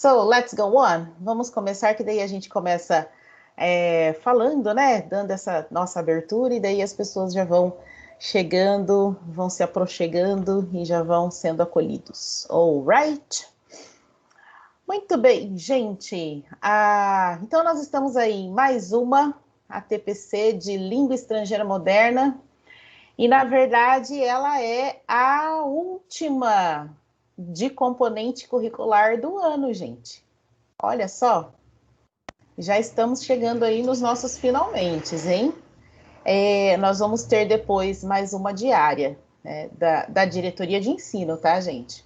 So, let's go on. Vamos começar, que daí a gente começa falando, né? Dando essa nossa abertura, e daí as pessoas já vão chegando, vão se aproximando e já vão sendo acolhidos. Alright? Muito bem, gente. Então, nós estamos aí em mais uma ATPC de Língua Estrangeira Moderna. E, na verdade, ela é a última de componente curricular do ano, gente. Olha só, já estamos chegando aí nos nossos finalmentes, hein? Nós vamos ter depois mais uma diária, né, da diretoria de ensino, tá, gente?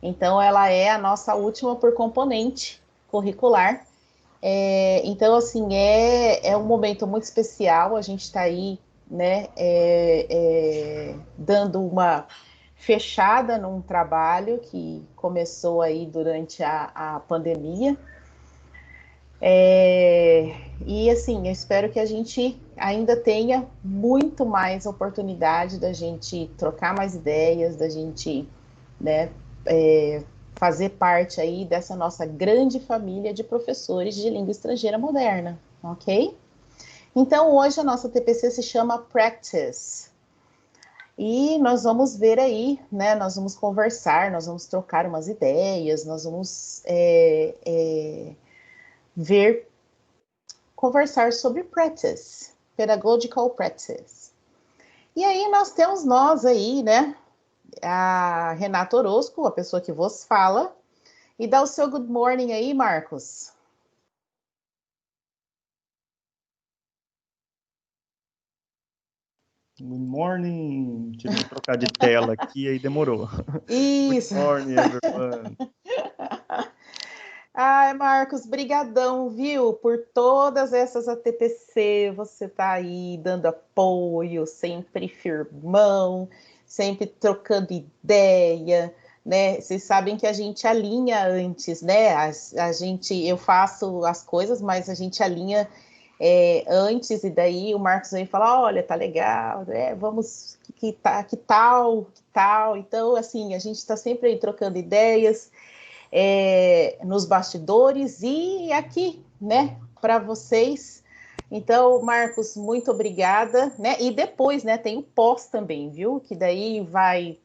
Então, ela é a nossa última por componente curricular. Então, assim, é um momento muito especial. A gente está aí, né, dando uma fechada num trabalho que começou aí durante a pandemia. E assim, eu espero que a gente ainda tenha muito mais oportunidade da gente trocar mais ideias, da gente, né, fazer parte aí dessa nossa grande família de professores de língua estrangeira moderna, ok? Então, hoje a nossa TPC se chama Practice. E nós vamos ver aí, né, nós vamos conversar, nós vamos trocar umas ideias, nós vamos conversar sobre practice, pedagogical practice. E aí nós temos nós aí, né, a Renata Orozco, a pessoa que vos fala, e dá o seu good morning aí, Marcos. Good morning. Tive que trocar de tela aqui, aí demorou. Isso. Good morning, everyone. Ai, Marcos, brigadão, viu, por todas essas ATPC, você tá aí dando apoio, sempre firmão, sempre trocando ideia, né? Vocês sabem que a gente alinha antes, né? Eu faço as coisas, mas a gente alinha antes, e daí o Marcos vem falar, olha, tá legal, vamos, que tal. Então, assim, a gente tá sempre aí trocando ideias, nos bastidores e aqui, né, para vocês. Então, Marcos, muito obrigada, né? E depois, né, tem o pós também, viu? Que daí vai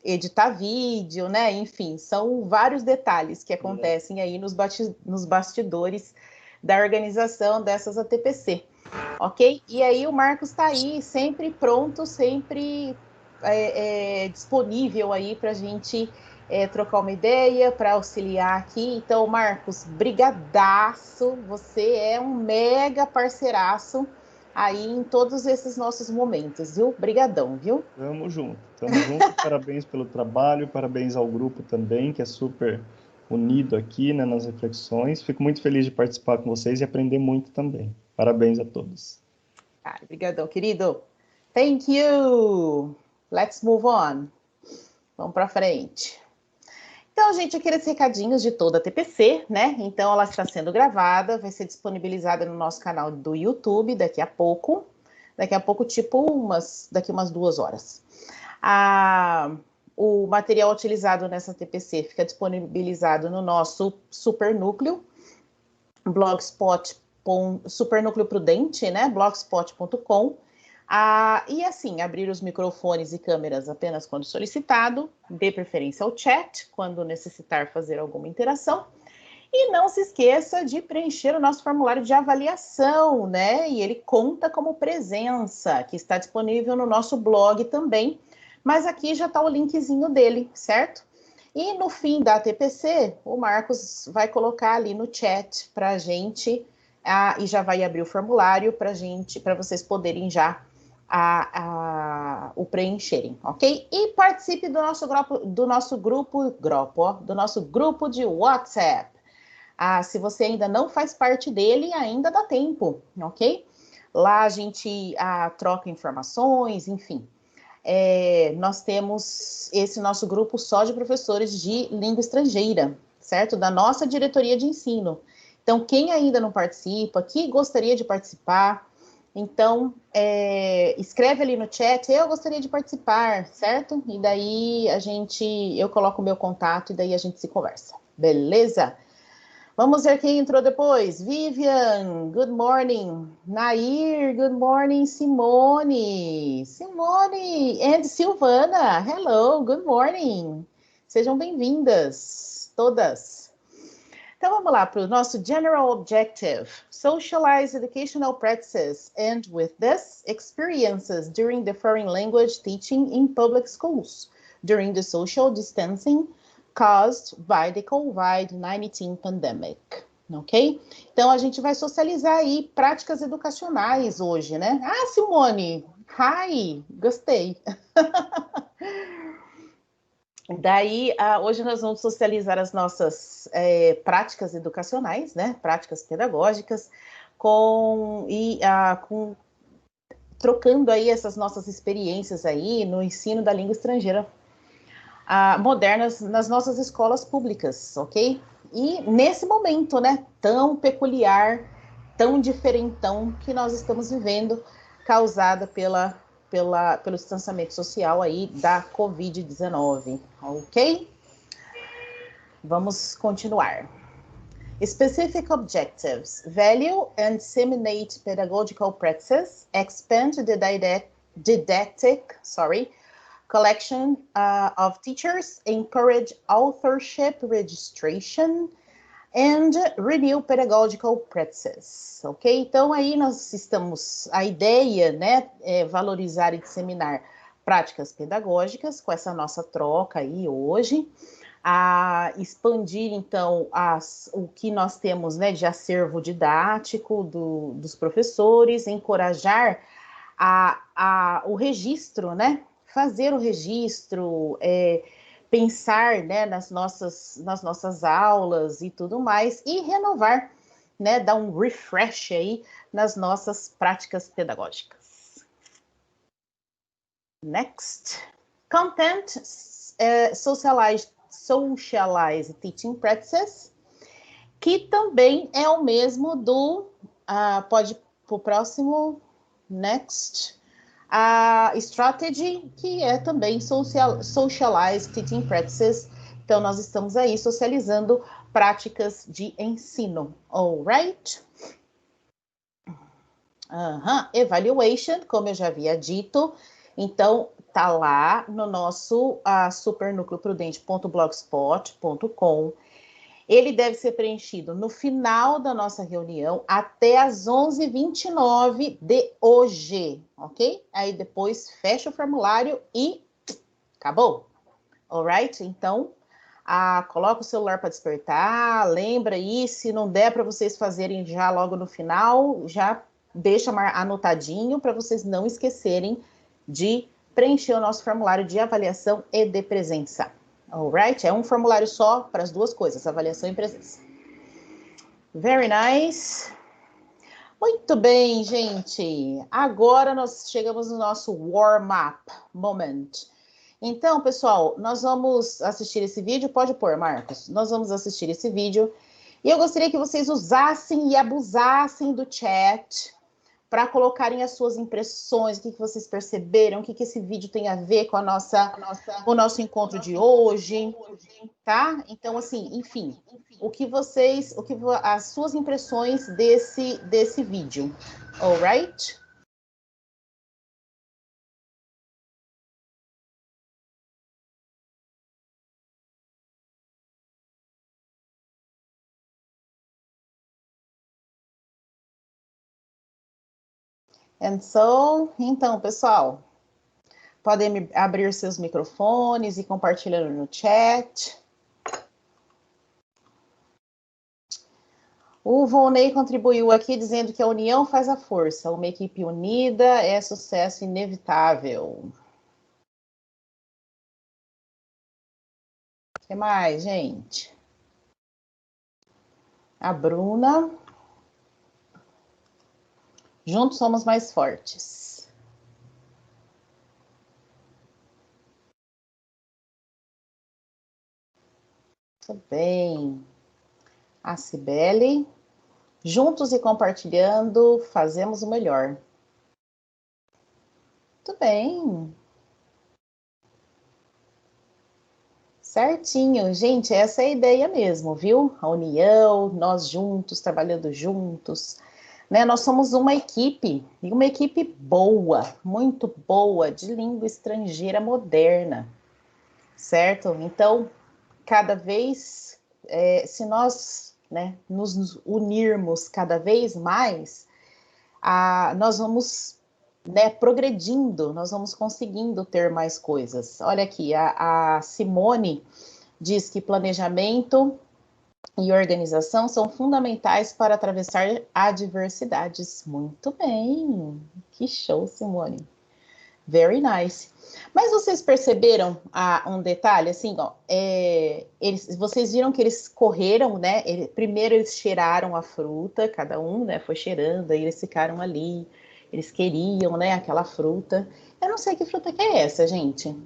editar vídeo, né? Enfim, são vários detalhes que acontecem aí nos bastidores da organização dessas ATPC, ok? E aí o Marcos está aí, sempre pronto, sempre disponível aí para a gente trocar uma ideia, para auxiliar aqui. Então, Marcos, brigadaço, você é um mega parceiraço aí em todos esses nossos momentos, viu? Brigadão, viu? Tamo junto. Parabéns pelo trabalho, parabéns ao grupo também, que é super unido aqui, né, nas reflexões. Fico muito feliz de participar com vocês e aprender muito também. Parabéns a todos. Obrigadão, querido. Thank you. Let's move on. Vamos para frente. Então, gente, aqueles recadinhos de toda a TPC, né? Então, ela está sendo gravada, vai ser disponibilizada no nosso canal do YouTube daqui a pouco. Daqui a pouco, daqui umas 2 horas. O material utilizado nessa TPC fica disponibilizado no nosso super núcleo, supernúcleo prudente, né? blogspot.com. E assim, abrir os microfones e câmeras apenas quando solicitado, dê preferência ao chat, quando necessitar fazer alguma interação. E não se esqueça de preencher o nosso formulário de avaliação, né? E ele conta como presença, que está disponível no nosso blog também. Mas aqui já está o linkzinho dele, certo? E no fim da TPC, o Marcos vai colocar ali no chat para a gente, e já vai abrir o formulário para vocês poderem já o preencherem, ok? E participe do nosso grupo de WhatsApp. Se você ainda não faz parte dele, ainda dá tempo, ok? Lá a gente troca informações, enfim. Nós temos esse nosso grupo só de professores de língua estrangeira, certo? Da nossa diretoria de ensino. Então, quem ainda não participa, que gostaria de participar, então, escreve ali no chat, eu gostaria de participar, certo? E daí eu coloco o meu contato e daí a gente se conversa, beleza? Vamos ver quem entrou depois. Vivian, good morning. Nair, good morning. Simone, and Silvana, hello, good morning. Sejam bem-vindas, todas. Então, vamos lá para o nosso General Objective. Socialize educational practices and, with this, experiences during the foreign language teaching in public schools during the social distancing caused by the COVID-19 pandemic, ok? Então, a gente vai socializar aí práticas educacionais hoje, né? Ah, Simone, hi, gostei. Daí, hoje nós vamos socializar as nossas práticas educacionais, né? Práticas pedagógicas, trocando aí essas nossas experiências aí no ensino da língua estrangeira modernas nas nossas escolas públicas, ok? E nesse momento, né, tão peculiar, tão diferentão que nós estamos vivendo, causada pelo distanciamento social aí da Covid-19, ok? Vamos continuar. Specific objectives: value and disseminate pedagogical practices, expand the didactic collection of teachers, encourage authorship registration, and renew pedagogical practices, ok? Então, aí a ideia, né, é valorizar e disseminar práticas pedagógicas com essa nossa troca aí hoje, a expandir, então, o que nós temos, né, de acervo didático dos professores, encorajar o registro, né, fazer o registro, pensar, né, nas nossas aulas e tudo mais, e renovar, né, dar um refresh aí nas nossas práticas pedagógicas. Next. Content, socialize teaching practices, que também é o mesmo pode ir para o próximo, next. A strategy, que é também socialize teaching practices. Então, nós estamos aí socializando práticas de ensino, alright? Evaluation, como eu já havia dito. Então, tá lá no nosso supernúcleoprudente.blogspot.com. Ele deve ser preenchido no final da nossa reunião até às 11h29 de hoje, ok? Aí depois fecha o formulário e acabou, alright? Então, coloca o celular para despertar, lembra aí, se não der para vocês fazerem já logo no final, já deixa anotadinho para vocês não esquecerem de preencher o nosso formulário de avaliação e de presença. Alright? É um formulário só para as duas coisas, avaliação e presença. Very nice. Muito bem, gente. Agora nós chegamos no nosso warm-up moment. Então, pessoal, nós vamos assistir esse vídeo. Pode pôr, Marcos. Nós vamos assistir esse vídeo. E eu gostaria que vocês usassem e abusassem do chat para colocarem as suas impressões, o que vocês perceberam, o que esse vídeo tem a ver com o nosso encontro de hoje, tá? Então, assim, enfim, as suas impressões desse vídeo, alright? Então, pessoal, podem abrir seus microfones e compartilhar no chat. O Volney contribuiu aqui dizendo que a união faz a força. Uma equipe unida é sucesso inevitável. O que mais, gente? A Bruna. Juntos somos mais fortes. Muito bem. A Cibele. Juntos e compartilhando, fazemos o melhor. Muito bem. Certinho, gente, essa é a ideia mesmo, viu? A união, nós juntos, trabalhando juntos, né? Nós somos uma equipe, e uma equipe boa, muito boa, de língua estrangeira moderna, certo? Então, cada vez, se nós, né, nos unirmos cada vez mais, nós vamos, né, progredindo, nós vamos conseguindo ter mais coisas. Olha aqui, a Simone diz que planejamento e organização são fundamentais para atravessar adversidades. Muito bem, que show, Simone. Very nice. Mas vocês perceberam um detalhe, assim, ó, vocês viram que eles correram, né? Primeiro eles cheiraram a fruta, cada um, né, foi cheirando, aí eles ficaram ali, eles queriam, né, aquela fruta. Eu não sei que fruta que é essa, gente.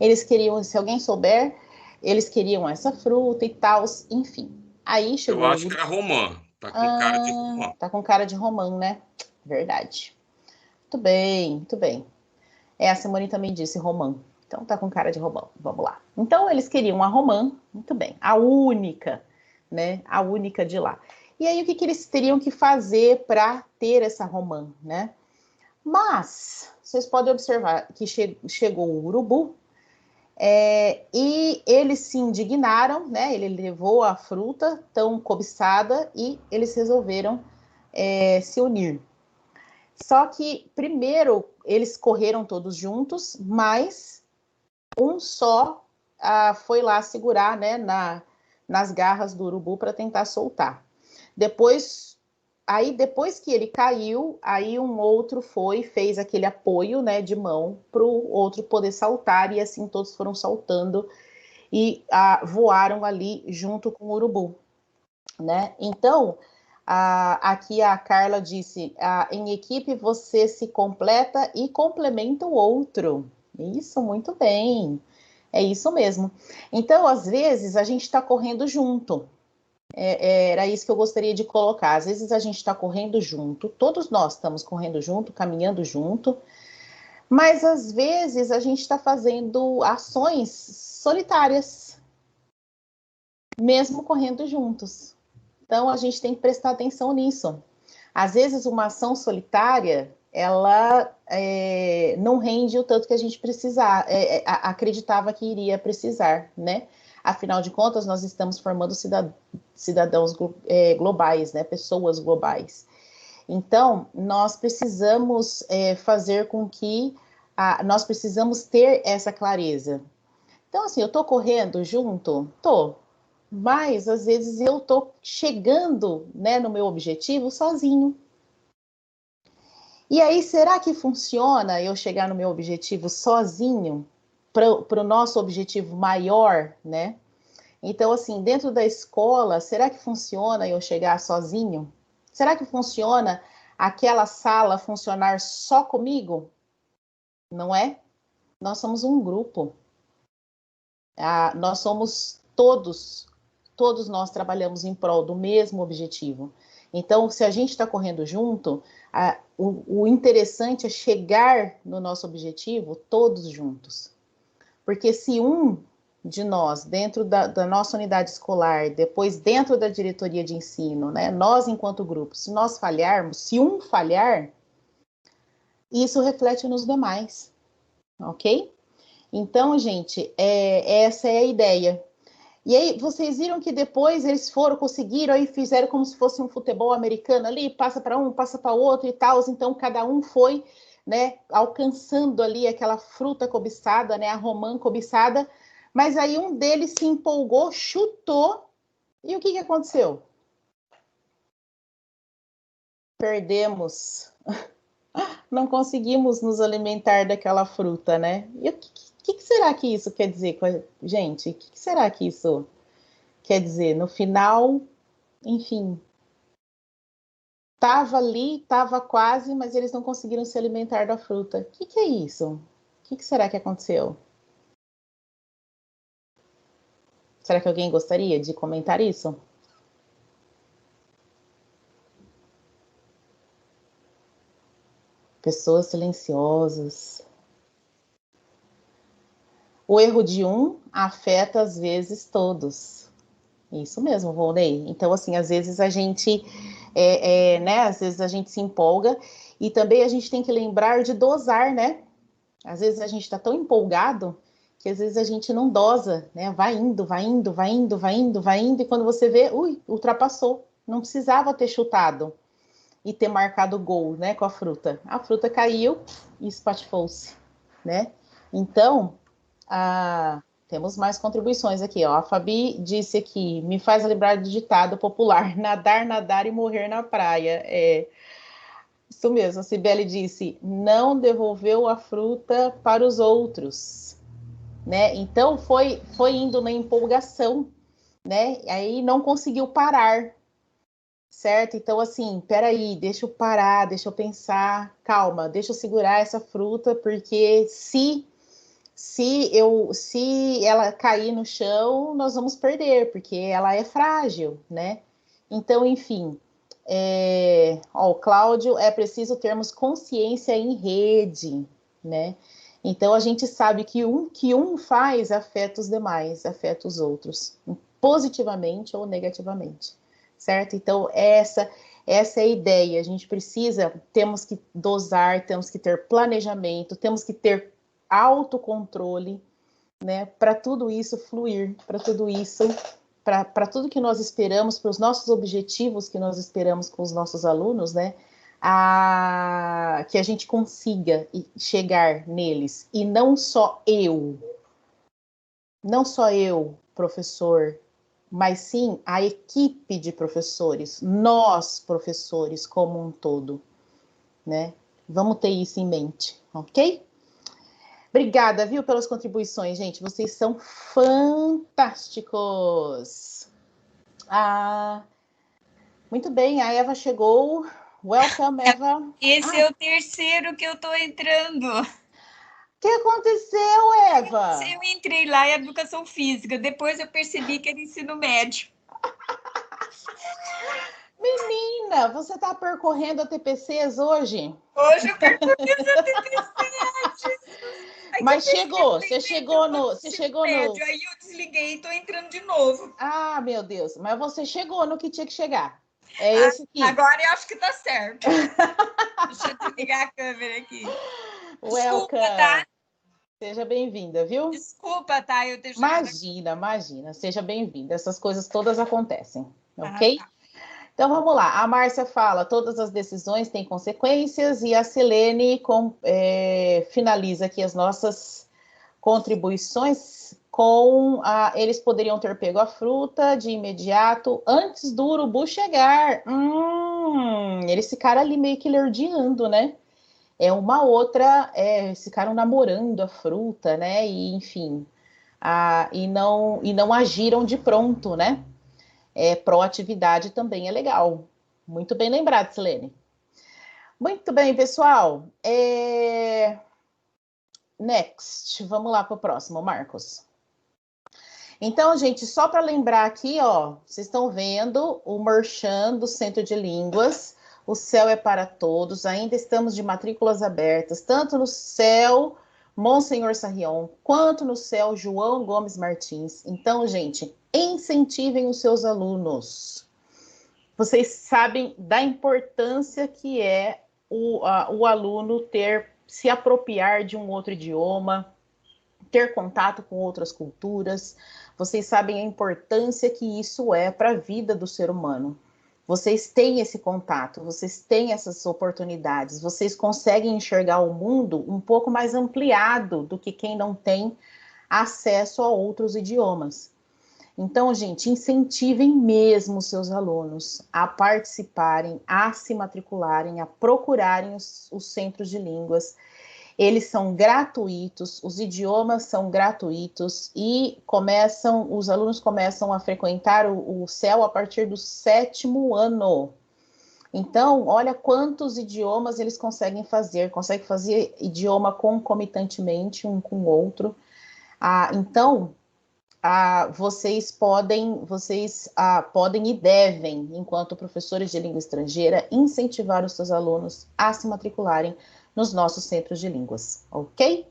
Eles queriam, se alguém souber, eles queriam essa fruta e tal, enfim. Aí Eu chegou acho que o... é romã. Tá com cara de romã. Tá com cara de romã, né? Verdade. Muito bem, muito bem. A Simone também disse romã. Então tá com cara de romã. Vamos lá. Então eles queriam a romã, muito bem. A única, né? A única de lá. E aí o que eles teriam que fazer para ter essa romã, né? Mas vocês podem observar que chegou o urubu, e eles se indignaram, né? Ele levou a fruta tão cobiçada e eles resolveram se unir. Só que primeiro eles correram todos juntos, mas um só foi lá segurar, né, nas garras do urubu para tentar soltar. Depois que ele caiu, aí um outro fez aquele apoio, né, de mão para o outro poder saltar, e assim todos foram saltando e voaram ali junto com o urubu, né? Então, aqui a Carla disse, em equipe você se completa e complementa o outro. Isso, muito bem. É isso mesmo. Então, às vezes, a gente está correndo junto. Era isso que eu gostaria de colocar. Às vezes a gente está correndo junto, todos nós estamos correndo junto, caminhando junto, mas às vezes a gente está fazendo ações solitárias, mesmo correndo juntos. Então a gente tem que prestar atenção nisso. Às vezes uma ação solitária, ela não rende o tanto que a gente acreditava que iria precisar, né? Afinal de contas, nós estamos formando cidadãos globais, né? Pessoas globais. Então, nós precisamos fazer com que nós precisamos ter essa clareza. Então, assim, eu tô correndo junto? Tô. Mas, às vezes, eu tô chegando, né, no meu objetivo sozinho. E aí, será que funciona eu chegar no meu objetivo sozinho, para o nosso objetivo maior, né? Então, assim, dentro da escola, será que funciona eu chegar sozinho? Será que funciona aquela sala funcionar só comigo? Não é? Nós somos um grupo. Nós somos todos nós trabalhamos em prol do mesmo objetivo. Então, se a gente está correndo junto, o interessante é chegar no nosso objetivo todos juntos. Porque se um de nós, dentro da nossa unidade escolar, depois dentro da diretoria de ensino, né, nós enquanto grupo, se nós falharmos, se um falhar, isso reflete nos demais, ok? Então, gente, essa é a ideia. E aí, vocês viram que depois eles conseguiram e fizeram como se fosse um futebol americano ali, passa para um, passa para outro e tal. Então, cada um foi, né, alcançando ali aquela fruta cobiçada, né, a romã cobiçada. Mas aí um deles se empolgou, chutou, e o que aconteceu? Perdemos. Não conseguimos nos alimentar daquela fruta, né? E o que será que isso quer dizer, gente? O que será que isso quer dizer? No final, enfim, estava ali, estava quase, mas eles não conseguiram se alimentar da fruta. O que é isso? O que será que aconteceu? Será que alguém gostaria de comentar isso? Pessoas silenciosas. O erro de um afeta, às vezes, todos. Isso mesmo, Volney. Então, assim, às vezes a gente, né? Às vezes a gente se empolga e também a gente tem que lembrar de dosar, né? Às vezes a gente está tão empolgado que às vezes a gente não dosa, né? Vai indo, vai indo, vai indo, vai indo, vai indo, e quando você vê, ui, ultrapassou. Não precisava ter chutado e ter marcado gol, né, com a fruta. A fruta caiu e espatifou-se, né? Então, temos mais contribuições aqui, ó. A Fabi disse aqui, me faz lembrar do ditado popular, nadar, nadar e morrer na praia. Isso mesmo, a Cibele disse, não devolveu a fruta para os outros, né? Então, foi indo na empolgação, né? Aí não conseguiu parar, certo? Então, assim, peraí, deixa eu parar, deixa eu pensar, calma, deixa eu segurar essa fruta, porque se ela cair no chão, nós vamos perder, porque ela é frágil, né? Então, enfim, o Cláudio, é preciso termos consciência em rede, né? Então, a gente sabe que um faz afeta os demais, afeta os outros, positivamente ou negativamente, certo? Então, essa é a ideia. A gente temos que dosar, temos que ter planejamento, temos que ter autocontrole, né? Para tudo isso fluir, para tudo isso, para tudo que nós esperamos, para os nossos objetivos que nós esperamos com os nossos alunos, né? Que a gente consiga chegar neles. E não só eu, professor, mas sim a equipe de professores, nós, professores, como um todo, né? Vamos ter isso em mente, ok? Obrigada, viu, pelas contribuições, gente. Vocês são fantásticos. Muito bem, a Eva chegou. Welcome, Eva. Esse é o terceiro que eu estou entrando. O que aconteceu, Eva? Eu entrei lá em educação física, depois eu percebi que era ensino médio. Menina, você está percorrendo a TPCs hoje? Hoje eu percorri a TPCs. Mas você chegou no... Aí eu desliguei e estou entrando de novo. Ah, meu Deus, mas você chegou no que tinha que chegar. É esse aqui. Agora eu acho que tá certo. Deixa eu desligar a câmera aqui. Welcome. Desculpa, tá? Seja bem-vinda, viu? Desculpa, tá? Eu deixo... Imagina. Seja bem-vinda. Essas coisas todas acontecem, ok? Tá. Então, vamos lá. A Márcia fala, todas as decisões têm consequências, e a Silene finaliza aqui as nossas contribuições com eles poderiam ter pego a fruta de imediato antes do urubu chegar. Eles ficaram ali meio que lerdeando, né? Eles ficaram namorando a fruta, né? E, enfim, e não agiram de pronto, né? Proatividade também é legal. Muito bem lembrado, Silene. Muito bem, pessoal. Next, vamos lá para o próximo, Marcos. Então, gente, só para lembrar aqui, ó, vocês estão vendo o Merchan do Centro de Línguas. O céu é para todos, ainda estamos de matrículas abertas, tanto no céu Monsenhor Sarrion, quanto no céu João Gomes Martins. Então, gente, incentivem os seus alunos. Vocês sabem da importância que é o aluno se apropriar de um outro idioma, ter contato com outras culturas. Vocês sabem a importância que isso é para a vida do ser humano. Vocês têm esse contato, vocês têm essas oportunidades, vocês conseguem enxergar o mundo um pouco mais ampliado do que quem não tem acesso a outros idiomas. Então, gente, incentivem mesmo os seus alunos a participarem, a se matricularem, a procurarem os centros de línguas. Eles são gratuitos, os idiomas são gratuitos e os alunos começam a frequentar o CEL a partir do 7º ano. Então, olha quantos idiomas eles conseguem fazer idioma concomitantemente um com o outro. Então, vocês podem e devem, enquanto professores de língua estrangeira, incentivar os seus alunos a se matricularem nos nossos centros de línguas, ok?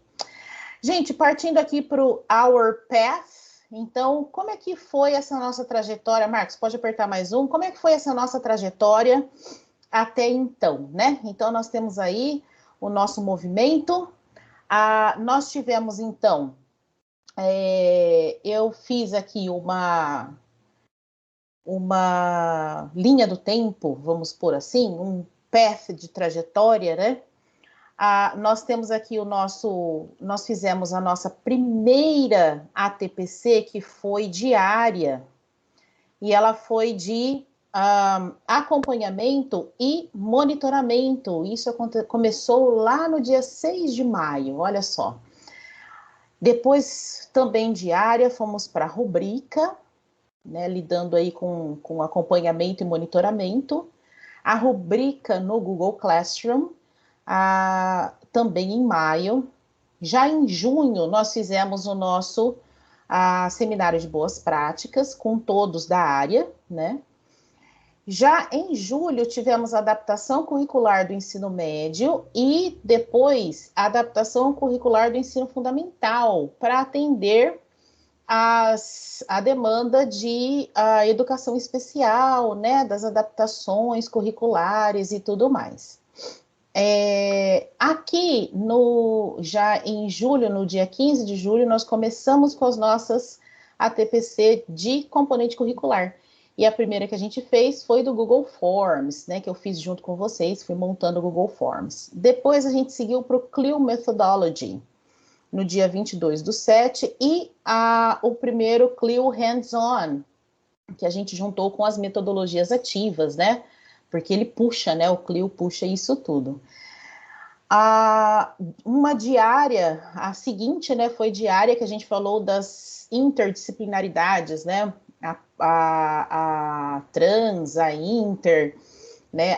Gente, partindo aqui para o Our Path, então, como é que foi essa nossa trajetória? Marcos, pode apertar mais um. Como é que foi essa nossa trajetória até então, né? Então, nós temos aí o nosso movimento. Nós tivemos, então, eu fiz aqui uma linha do tempo, vamos por assim, um path de trajetória, né? Nós temos aqui nós fizemos a nossa primeira ATPC, que foi diária, e ela foi de acompanhamento e monitoramento. Isso começou lá no dia 6 de maio, olha só. Depois, também diária, fomos para a rubrica, né, lidando aí com acompanhamento e monitoramento. A rubrica no Google Classroom, também em maio. Já em junho, nós fizemos o nosso seminário de boas práticas com todos da área, né? Já em julho, tivemos a adaptação curricular do ensino médio e depois a adaptação curricular do ensino fundamental para atender a demanda de educação especial, né, das adaptações curriculares e tudo mais. Aqui, já em julho, no dia 15 de julho, nós começamos com as nossas ATPC de componente curricular. E a primeira que a gente fez foi do Google Forms, né, que eu fiz junto com vocês, fui montando o Google Forms. Depois a gente seguiu para o CLIL Methodology, no dia 22/7, e o primeiro CLIL Hands-On, que a gente juntou com as metodologias ativas, né? Porque ele puxa, né? O CLIL puxa isso tudo. Uma diária, a seguinte, né? Foi diária que a gente falou das interdisciplinaridades, né? A trans, a inter, né?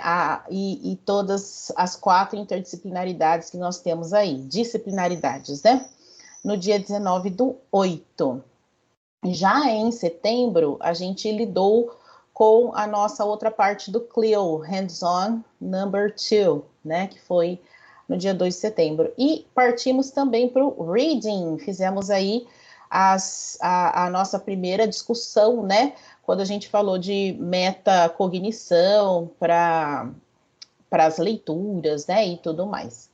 E todas as 4 interdisciplinaridades que nós temos aí, disciplinaridades, né? No dia 19/8. Já em setembro, a gente lidou com a nossa outra parte do CLIL, Hands-On Number 2, né? Que foi no dia 2 de setembro. E partimos também para o Reading, fizemos aí a nossa primeira discussão, né? Quando a gente falou de metacognição para as leituras, né? E tudo mais.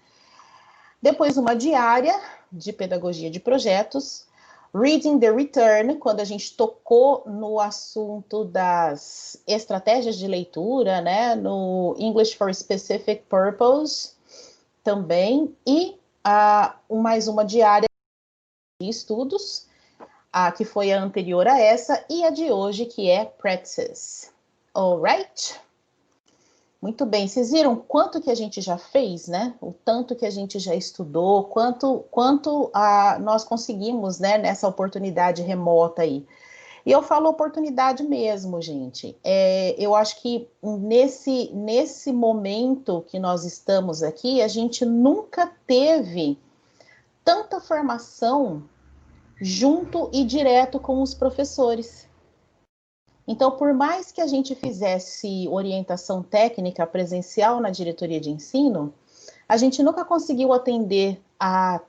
Depois, uma diária de pedagogia de projetos, Reading the Return, quando a gente tocou no assunto das estratégias de leitura, né, no English for Specific Purpose também, e mais uma diária de estudos, que foi a anterior a essa, e a de hoje, que é Practice. Alright? Muito bem, vocês viram quanto que a gente já fez, né? O tanto que a gente já estudou, quanto nós conseguimos, né, nessa oportunidade remota aí. E eu falo oportunidade mesmo, gente. Eu acho que nesse momento que nós estamos aqui, a gente nunca teve tanta formação junto e direto com os professores. Então, por mais que a gente fizesse orientação técnica presencial na diretoria de ensino, a gente nunca conseguiu atender a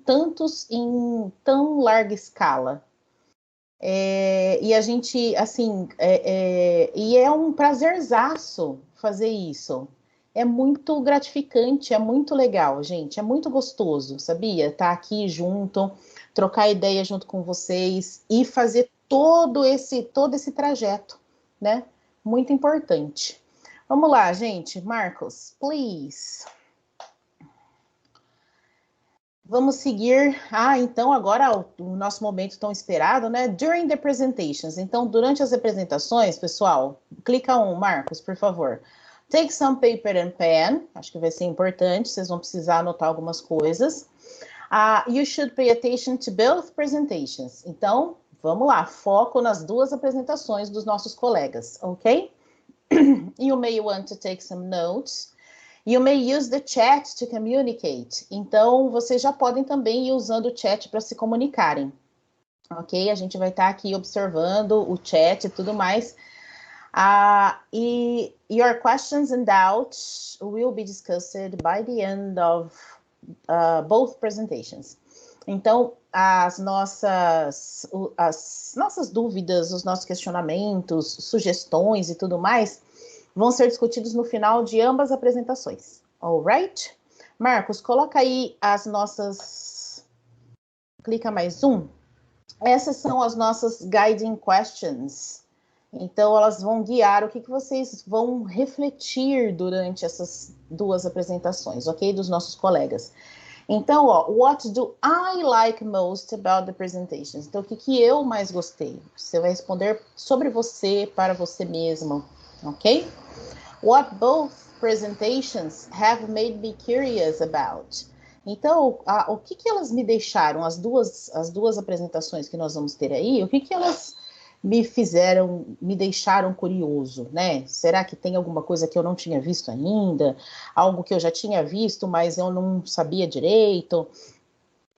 tantos em tão larga escala. E a gente, assim, e é um prazerzaço fazer isso. É muito gratificante, é muito legal, gente, é muito gostoso, sabia? Estar aqui junto, trocar ideia junto com vocês e fazer todo esse trajeto, né? Muito importante. Vamos lá, gente. Marcos, please. Vamos seguir. Então agora o nosso momento tão esperado, né? During the presentations. Então, durante as apresentações, pessoal, clica Marcos, por favor. Take some paper and pen. Acho que vai ser importante, vocês vão precisar anotar algumas coisas. You should pay attention to both presentations. Então, vamos lá, foco nas duas apresentações dos nossos colegas, ok? You may want to take some notes. You may use the chat to communicate. Então, vocês já podem também ir usando o chat para se comunicarem, ok? A gente vai estar aqui observando o chat e tudo mais. E your questions and doubts will be discussed by the end of both presentations. Então, as nossas dúvidas, os nossos questionamentos, sugestões e tudo mais vão ser discutidos no final de ambas apresentações. Alright? Marcos, coloca aí as nossas... Clica mais um. Essas são as nossas guiding questions. Então, elas vão guiar o que vocês vão refletir durante essas duas apresentações, ok? Dos nossos colegas. Então, ó, what do I like most about the presentations? Então, o que eu mais gostei? Você vai responder sobre você, para você mesmo, ok? What both presentations have made me curious about? Então, o que elas me deixaram, as duas apresentações que nós vamos ter aí, o que elas me deixaram curioso, né? Será que tem alguma coisa que eu não tinha visto ainda? Algo que eu já tinha visto, mas eu não sabia direito?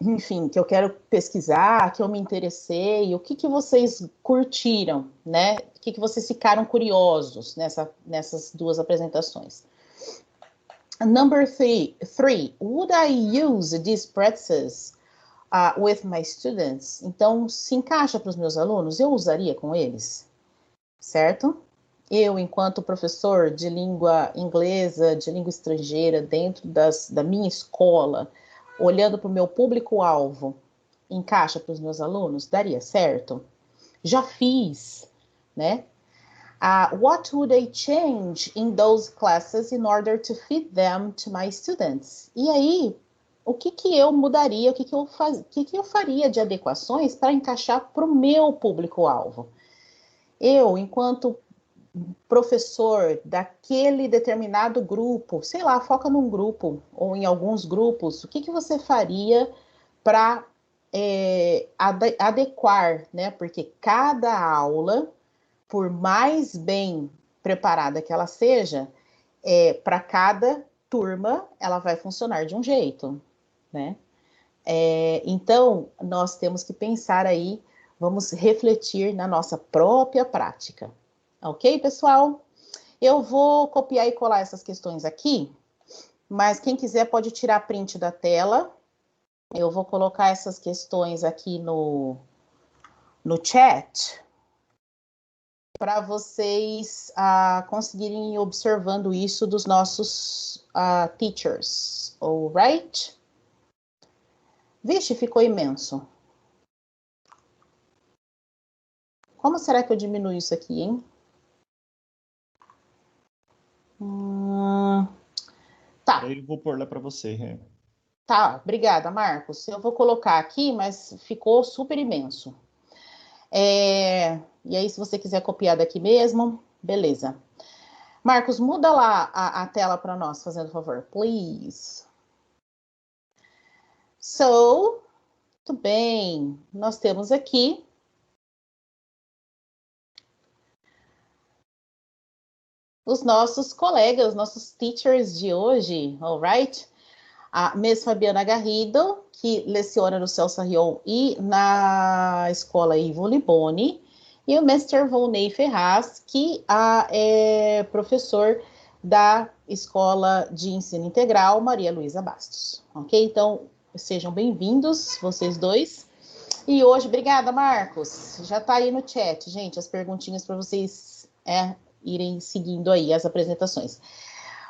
Enfim, que eu quero pesquisar, que eu me interessei, o que vocês curtiram, né? O que vocês ficaram curiosos nessas duas apresentações? Number three, would I use these practices with my students? Então, se encaixa para os meus alunos, eu usaria com eles, certo? Eu, enquanto professor de língua inglesa, de língua estrangeira, dentro da minha escola, olhando para o meu público-alvo, encaixa para os meus alunos? Daria certo? Já fiz, né? What would I change in those classes in order to fit them to my students? E aí, o que eu mudaria, o que eu faria de adequações para encaixar para o meu público-alvo? Eu, enquanto professor daquele determinado grupo, sei lá, foca num grupo ou em alguns grupos, o que você faria para adequar, né? Porque cada aula, por mais bem preparada que ela seja, para cada turma, ela vai funcionar de um jeito, né? Então, nós temos que pensar aí, vamos refletir na nossa própria prática. Ok, pessoal? Eu vou copiar e colar essas questões aqui, mas quem quiser pode tirar print da tela. Eu vou colocar essas questões aqui no chat, para vocês conseguirem ir observando isso dos nossos teachers, alright? Vixe, ficou imenso. Como será que eu diminuo isso aqui, hein? Tá. Eu vou pôr lá para você. Tá, obrigada, Marcos. Eu vou colocar aqui, mas ficou super imenso. E aí, se você quiser copiar daqui mesmo, beleza. Marcos, muda lá a tela para nós, fazendo favor, please. So, muito bem. Nós temos aqui os nossos colegas, nossos teachers de hoje, alright? A Miss Fabiana Garrido, que leciona no Celso Arrion e na escola Ivo Liboni, e o Mr. Volney Ferraz, que é professor da Escola de Ensino Integral Maria Luísa Bastos. Ok? Então, sejam bem-vindos, vocês dois. E hoje, obrigada, Marcos. Já está aí no chat, gente, as perguntinhas para vocês irem seguindo aí as apresentações.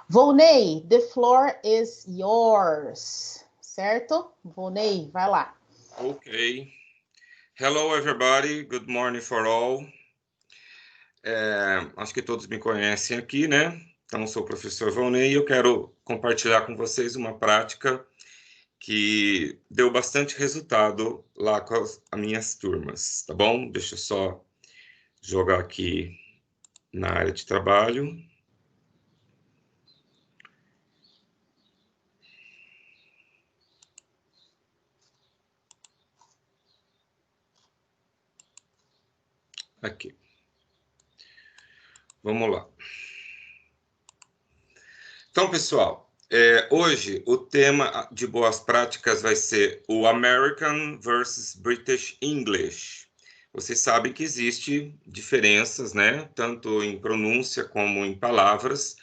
Volney, the floor is yours. Certo? Volney, vai lá. Ok. Hello, everybody. Good morning for all. Acho que todos me conhecem aqui, né? Então, sou o professor Volney e eu quero compartilhar com vocês uma prática que deu bastante resultado lá com as minhas turmas, tá bom? Deixa eu só jogar aqui na área de trabalho. Aqui. Vamos lá. Então, pessoal, hoje o tema de boas práticas vai ser o American versus British English. Vocês sabem que existe diferenças, né? Tanto em pronúncia como em palavras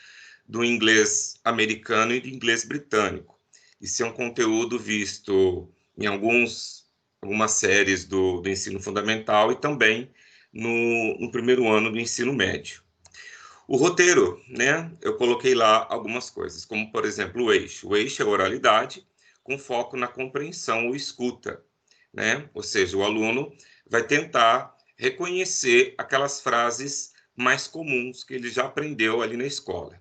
do inglês americano e do inglês britânico. Isso é um conteúdo visto em algumas séries do ensino fundamental e também no primeiro ano do ensino médio. O roteiro, né? Eu coloquei lá algumas coisas, como, por exemplo, o eixo. O eixo é a oralidade, com foco na compreensão ou escuta, né? Ou seja, o aluno vai tentar reconhecer aquelas frases mais comuns que ele já aprendeu ali na escola.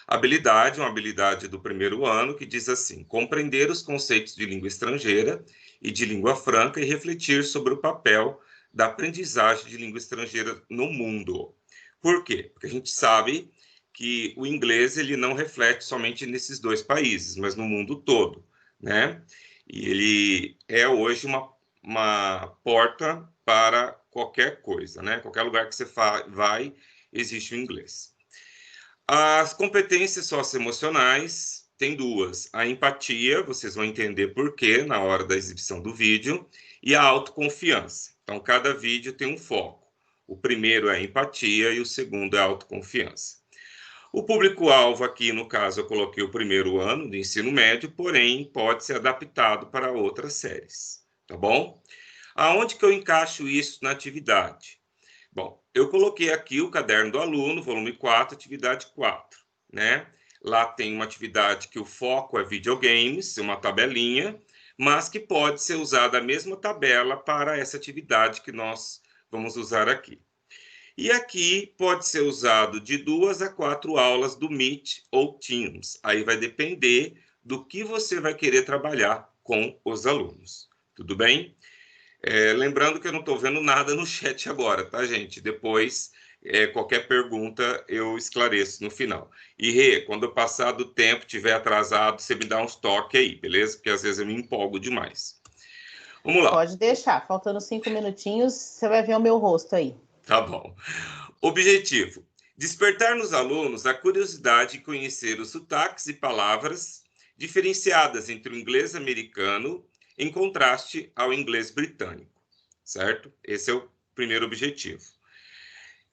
Habilidade, uma habilidade do primeiro ano, que diz assim: compreender os conceitos de língua estrangeira e de língua franca e refletir sobre o papel da aprendizagem de língua estrangeira no mundo. Por quê? Porque a gente sabe que o inglês ele não reflete somente nesses 2 países, mas no mundo todo, né? E ele é hoje uma porta para qualquer coisa, né? Qualquer lugar que você vai, existe o inglês. As competências socioemocionais tem 2. A empatia, vocês vão entender por quê na hora da exibição do vídeo, e a autoconfiança. Então, cada vídeo tem um foco. O primeiro é a empatia e o segundo é a autoconfiança. O público-alvo aqui, no caso, eu coloquei o primeiro ano do ensino médio, porém, pode ser adaptado para outras séries, tá bom? Aonde que eu encaixo isso na atividade? Bom, eu coloquei aqui o Caderno do Aluno, volume 4, atividade 4, né? Lá tem uma atividade que o foco é videogames, uma tabelinha, mas que pode ser usada a mesma tabela para essa atividade que nós vamos usar aqui. E aqui pode ser usado de 2 a 4 aulas do Meet ou Teams. Aí vai depender do que você vai querer trabalhar com os alunos. Tudo bem? Lembrando que eu não estou vendo nada no chat agora, tá, gente? Depois, qualquer pergunta eu esclareço no final. E, Rê, quando eu passar do tempo, tiver atrasado, você me dá uns toques aí, beleza? Porque às vezes eu me empolgo demais. Vamos lá. Pode deixar, faltando 5 minutinhos, você vai ver o meu rosto aí. Tá bom. Objetivo: despertar nos alunos a curiosidade de conhecer os sotaques e palavras diferenciadas entre o inglês americano em contraste ao inglês britânico, certo? Esse é o primeiro objetivo.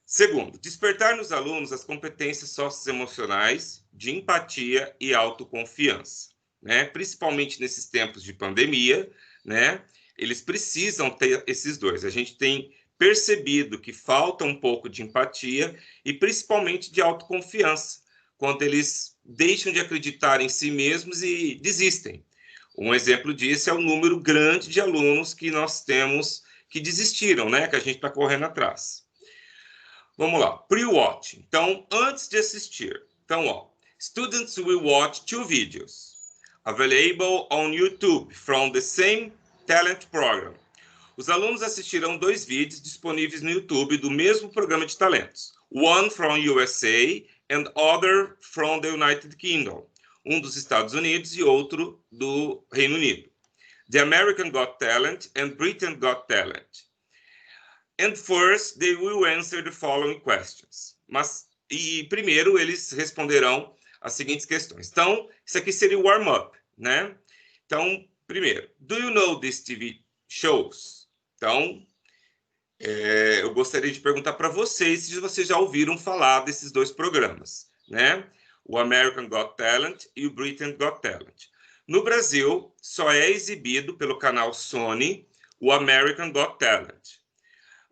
Segundo, despertar nos alunos as competências socioemocionais de empatia e autoconfiança, né? Principalmente nesses tempos de pandemia, né? Eles precisam ter esses 2. A gente tem percebido que falta um pouco de empatia e principalmente de autoconfiança, quando eles deixam de acreditar em si mesmos e desistem. Um exemplo disso é o número grande de alunos que nós temos que desistiram, né? Que a gente está correndo atrás. Vamos lá, pre-watch. Então, antes de assistir. Então, ó, students will watch 2 videos available on YouTube from the same talent program. Os alunos assistirão 2 vídeos disponíveis no YouTube do mesmo programa de talentos. One from USA and other from the United Kingdom. Um dos Estados Unidos e outro do Reino Unido. The American Got Talent and Britain Got Talent. And first, they will answer the following questions. Primeiro, eles responderão as seguintes questões. Então, isso aqui seria o warm-up, né? Então, primeiro, do you know these TV shows? Então, eu gostaria de perguntar para vocês se vocês já ouviram falar desses 2 programas, né? O American Got Talent e o Britain Got Talent. No Brasil, só é exibido pelo canal Sony o American Got Talent.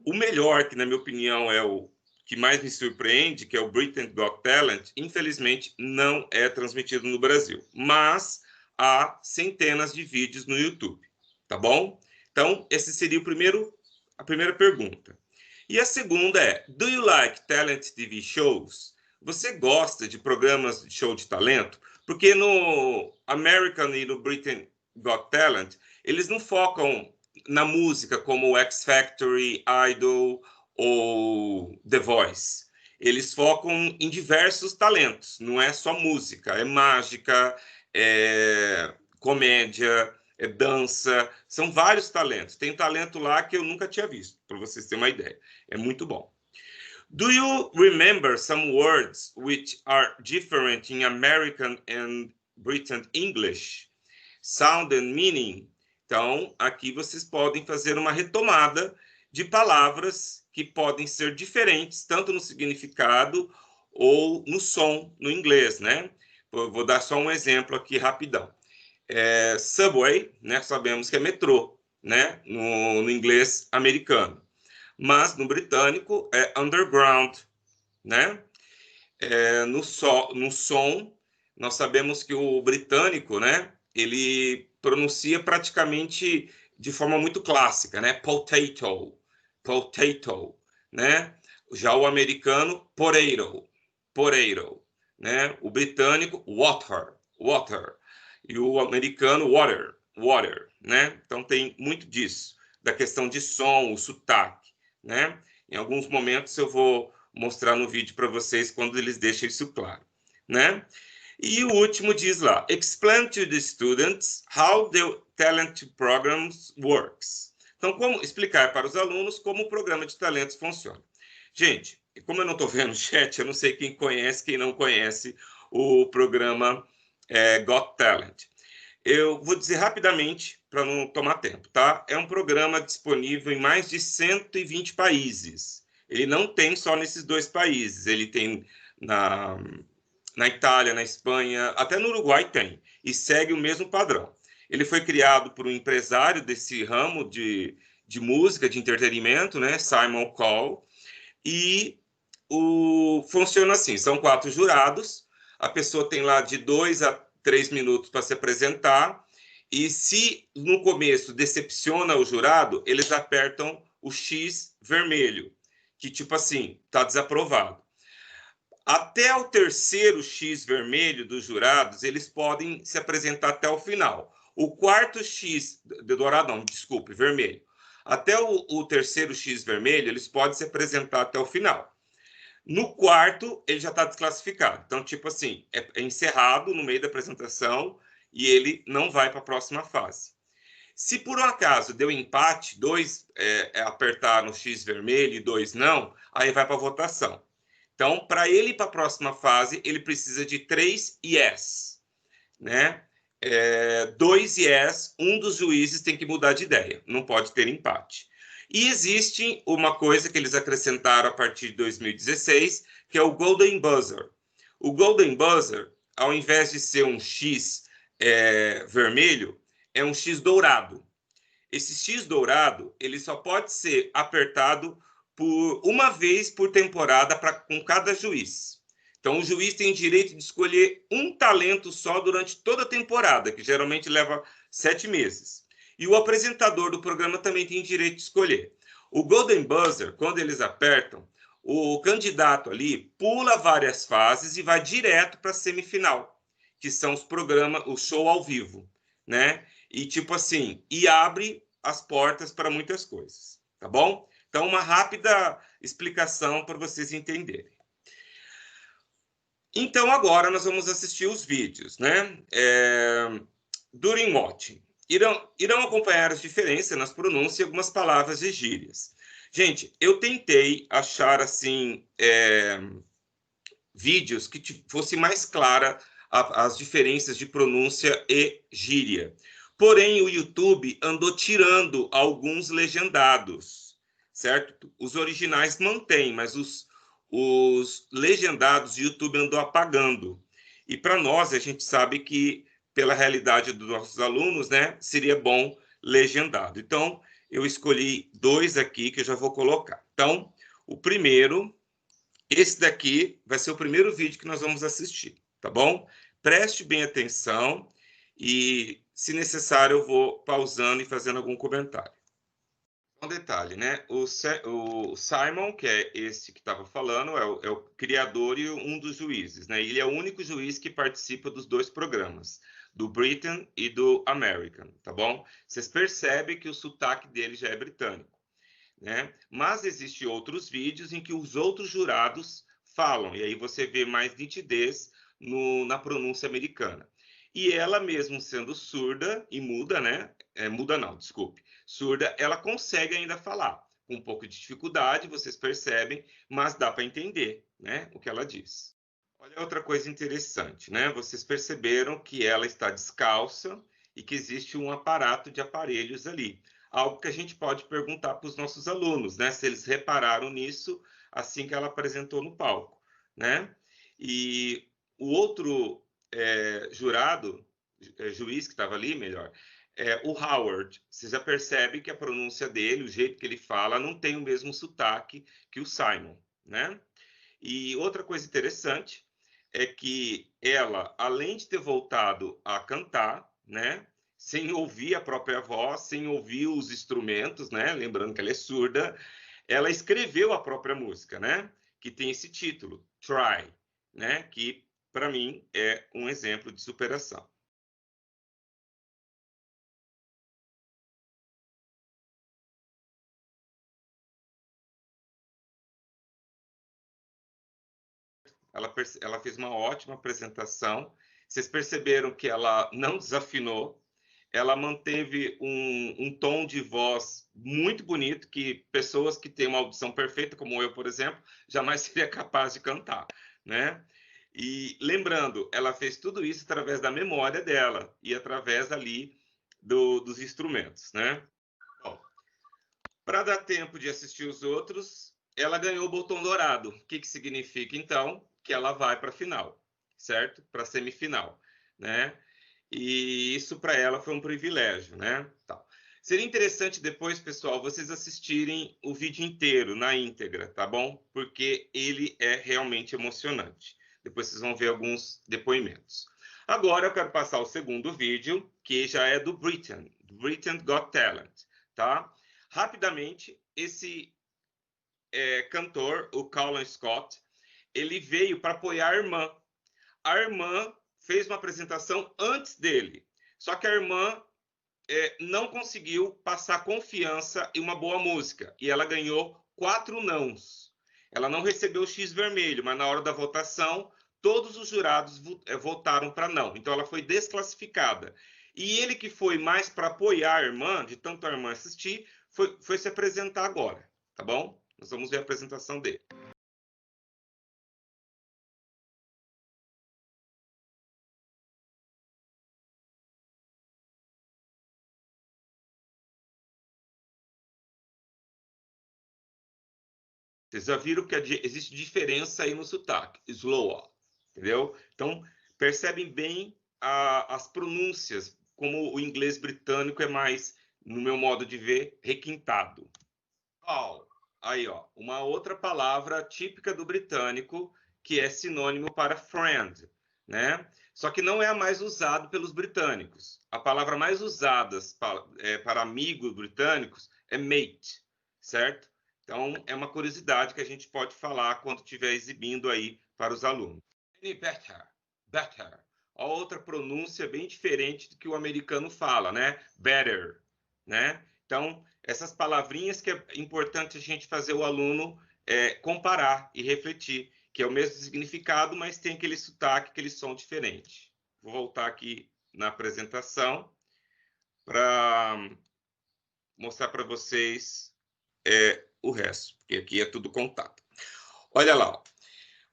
O melhor, que na minha opinião é o que mais me surpreende, que é o Britain Got Talent, infelizmente não é transmitido no Brasil, mas há centenas de vídeos no YouTube, tá bom? Então, esse seria a primeira pergunta. E a segunda é, do you like talent TV shows? Você gosta de programas de show de talento? Porque no American e no Britain Got Talent, eles não focam na música como o X Factor, Idol ou The Voice. Eles focam em diversos talentos, não é só música, é mágica, é comédia, é dança, são vários talentos. Tem talento lá que eu nunca tinha visto, para vocês terem uma ideia. É muito bom. Do you remember some words which are different in American and Britain English? Sound and meaning? Então, aqui vocês podem fazer uma retomada de palavras que podem ser diferentes, tanto no significado ou no som, no inglês, né? Eu vou dar só um exemplo aqui rapidão. Subway, né? Sabemos que é metrô, né? No inglês americano. Mas no britânico é underground, né? No som, nós sabemos que o britânico, né? Ele pronuncia praticamente de forma muito clássica, né? Potato, potato, né? Já o americano, potato, né? O britânico, water, water. E o americano, water, né? Então tem muito disso, da questão de som, o sotaque, né? Em alguns momentos eu vou mostrar no vídeo para vocês quando eles deixam isso claro, né? E o último diz lá, explain to the students how the talent programs works. Então, como explicar para os alunos como o programa de talentos funciona. Gente, como eu não estou vendo o chat, eu não sei quem conhece, quem não conhece o programa Got Talent. Eu vou dizer rapidamente, para não tomar tempo, tá? É um programa disponível em mais de 120 países. Ele não tem só nesses 2 países, ele tem na Itália, na Espanha, até no Uruguai tem, e segue o mesmo padrão. Ele foi criado por um empresário desse ramo de música, de entretenimento, né? Simon Cowell, e funciona assim, são 4 jurados, a pessoa tem lá de 2 a 3 minutos para se apresentar, e se no começo decepciona o jurado, eles apertam o X vermelho, que tipo assim, está desaprovado. Até o terceiro X vermelho dos jurados, eles podem se apresentar até o final. O quarto X, dourado não, desculpe, vermelho. Até o terceiro X vermelho, eles podem se apresentar até o final. No quarto, ele já está desclassificado. Então, tipo assim, é encerrado no meio da apresentação e ele não vai para a próxima fase. Se por um acaso deu empate, 2 apertar no X vermelho e 2 não, aí vai para a votação. Então, para ele ir para a próxima fase, ele precisa de 3 yes, né? 2 yes, um dos juízes tem que mudar de ideia, não pode ter empate. E existe uma coisa que eles acrescentaram a partir de 2016, que é o Golden Buzzer. O Golden Buzzer, ao invés de ser um X vermelho, é um X dourado. Esse X dourado, ele só pode ser apertado por uma vez por temporada com cada juiz. Então, o juiz tem direito de escolher um talento só durante toda a temporada, que geralmente leva 7 meses. E o apresentador do programa também tem direito de escolher. O Golden Buzzer, quando eles apertam, o candidato ali pula várias fases e vai direto para a semifinal, que são os programas, o show ao vivo, né? E tipo assim, e abre as portas para muitas coisas, tá bom? Então, uma rápida explicação para vocês entenderem. Então, agora nós vamos assistir os vídeos, né? During watching. Irão acompanhar as diferenças nas pronúncias e algumas palavras de gírias. Gente, eu tentei achar, assim, vídeos que fosse mais clara as diferenças de pronúncia e gíria. Porém, o YouTube andou tirando alguns legendados, certo? Os originais mantêm, mas os legendados o YouTube andou apagando. E para nós, a gente sabe que, pela realidade dos nossos alunos, né, seria bom legendado. Então, eu escolhi 2 aqui que eu já vou colocar. Então, o primeiro, esse daqui vai ser o primeiro vídeo que nós vamos assistir, tá bom? Preste bem atenção e, se necessário, eu vou pausando e fazendo algum comentário. Um detalhe, né? O Simon, que é esse que estava falando, é o criador e um dos juízes, né? Ele é o único juiz que participa dos 2 programas, do Britain e do American, tá bom? Vocês percebem que o sotaque dele já é britânico, né? Mas existem outros vídeos em que os outros jurados falam, e aí você vê mais nitidez na pronúncia americana. E ela mesmo sendo surda e muda, né? Muda não, desculpe. Surda, ela consegue ainda falar. Com um pouco de dificuldade, vocês percebem, mas dá para entender, né, o que ela diz. Olha outra coisa interessante, né? Vocês perceberam que ela está descalça e que existe um aparato de aparelhos ali. Algo que a gente pode perguntar para os nossos alunos, né? Se eles repararam nisso assim que ela apresentou no palco, né? E o outro jurado juiz que estava ali, melhor, o Howard. Você já percebe que a pronúncia dele, o jeito que ele fala, não tem o mesmo sotaque que o Simon, né? E outra coisa interessante é que ela, além de ter voltado a cantar, né, sem ouvir a própria voz, sem ouvir os instrumentos, né, lembrando que ela é surda, ela escreveu a própria música, né, que tem esse título, Try, né, que para mim é um exemplo de superação. Ela fez uma ótima apresentação. Vocês perceberam que ela não desafinou, ela manteve um tom de voz muito bonito, que pessoas que têm uma audição perfeita, como eu, por exemplo, jamais seria capaz de cantar, né? E lembrando, ela fez tudo isso através da memória dela e através ali dos instrumentos, né? Para dar tempo de assistir os outros, ela ganhou o botão dourado. O que significa, então? Que ela vai para a final, certo? Para a semifinal, né? E isso para ela foi um privilégio, né? Tá. Seria interessante depois, pessoal, vocês assistirem o vídeo inteiro, na íntegra, tá bom? Porque ele é realmente emocionante. Depois vocês vão ver alguns depoimentos. Agora eu quero passar o segundo vídeo, que já é do Britain Got Talent, tá? Rapidamente, esse cantor, o Colin Scott, ele veio para apoiar a irmã. A irmã fez uma apresentação antes dele, só que a irmã não conseguiu passar confiança e uma boa música, e ela ganhou 4 nãos. Ela não recebeu o X vermelho, mas na hora da votação, todos os jurados votaram para não, então ela foi desclassificada. E ele que foi mais para apoiar a irmã, de tanto a irmã assistir, foi se apresentar agora, tá bom? Nós vamos ver a apresentação dele. Vocês já viram que existe diferença aí no sotaque, slow, entendeu? Então, percebem bem as pronúncias, como o inglês britânico é mais, no meu modo de ver, requintado. Aí, ó, uma outra palavra típica do britânico, que é sinônimo para friend, né? Só que não é a mais usada pelos britânicos. A palavra mais usada para amigos britânicos é mate, certo? Então, é uma curiosidade que a gente pode falar quando estiver exibindo aí para os alunos. Better. A outra pronúncia bem diferente do que o americano fala, né? Better, né? Então, essas palavrinhas que é importante a gente fazer o aluno comparar e refletir, que é o mesmo significado, mas tem aquele sotaque, aquele som diferente. Vou voltar aqui na apresentação para mostrar para vocês o resto, porque aqui é tudo contado. Olha lá, ó.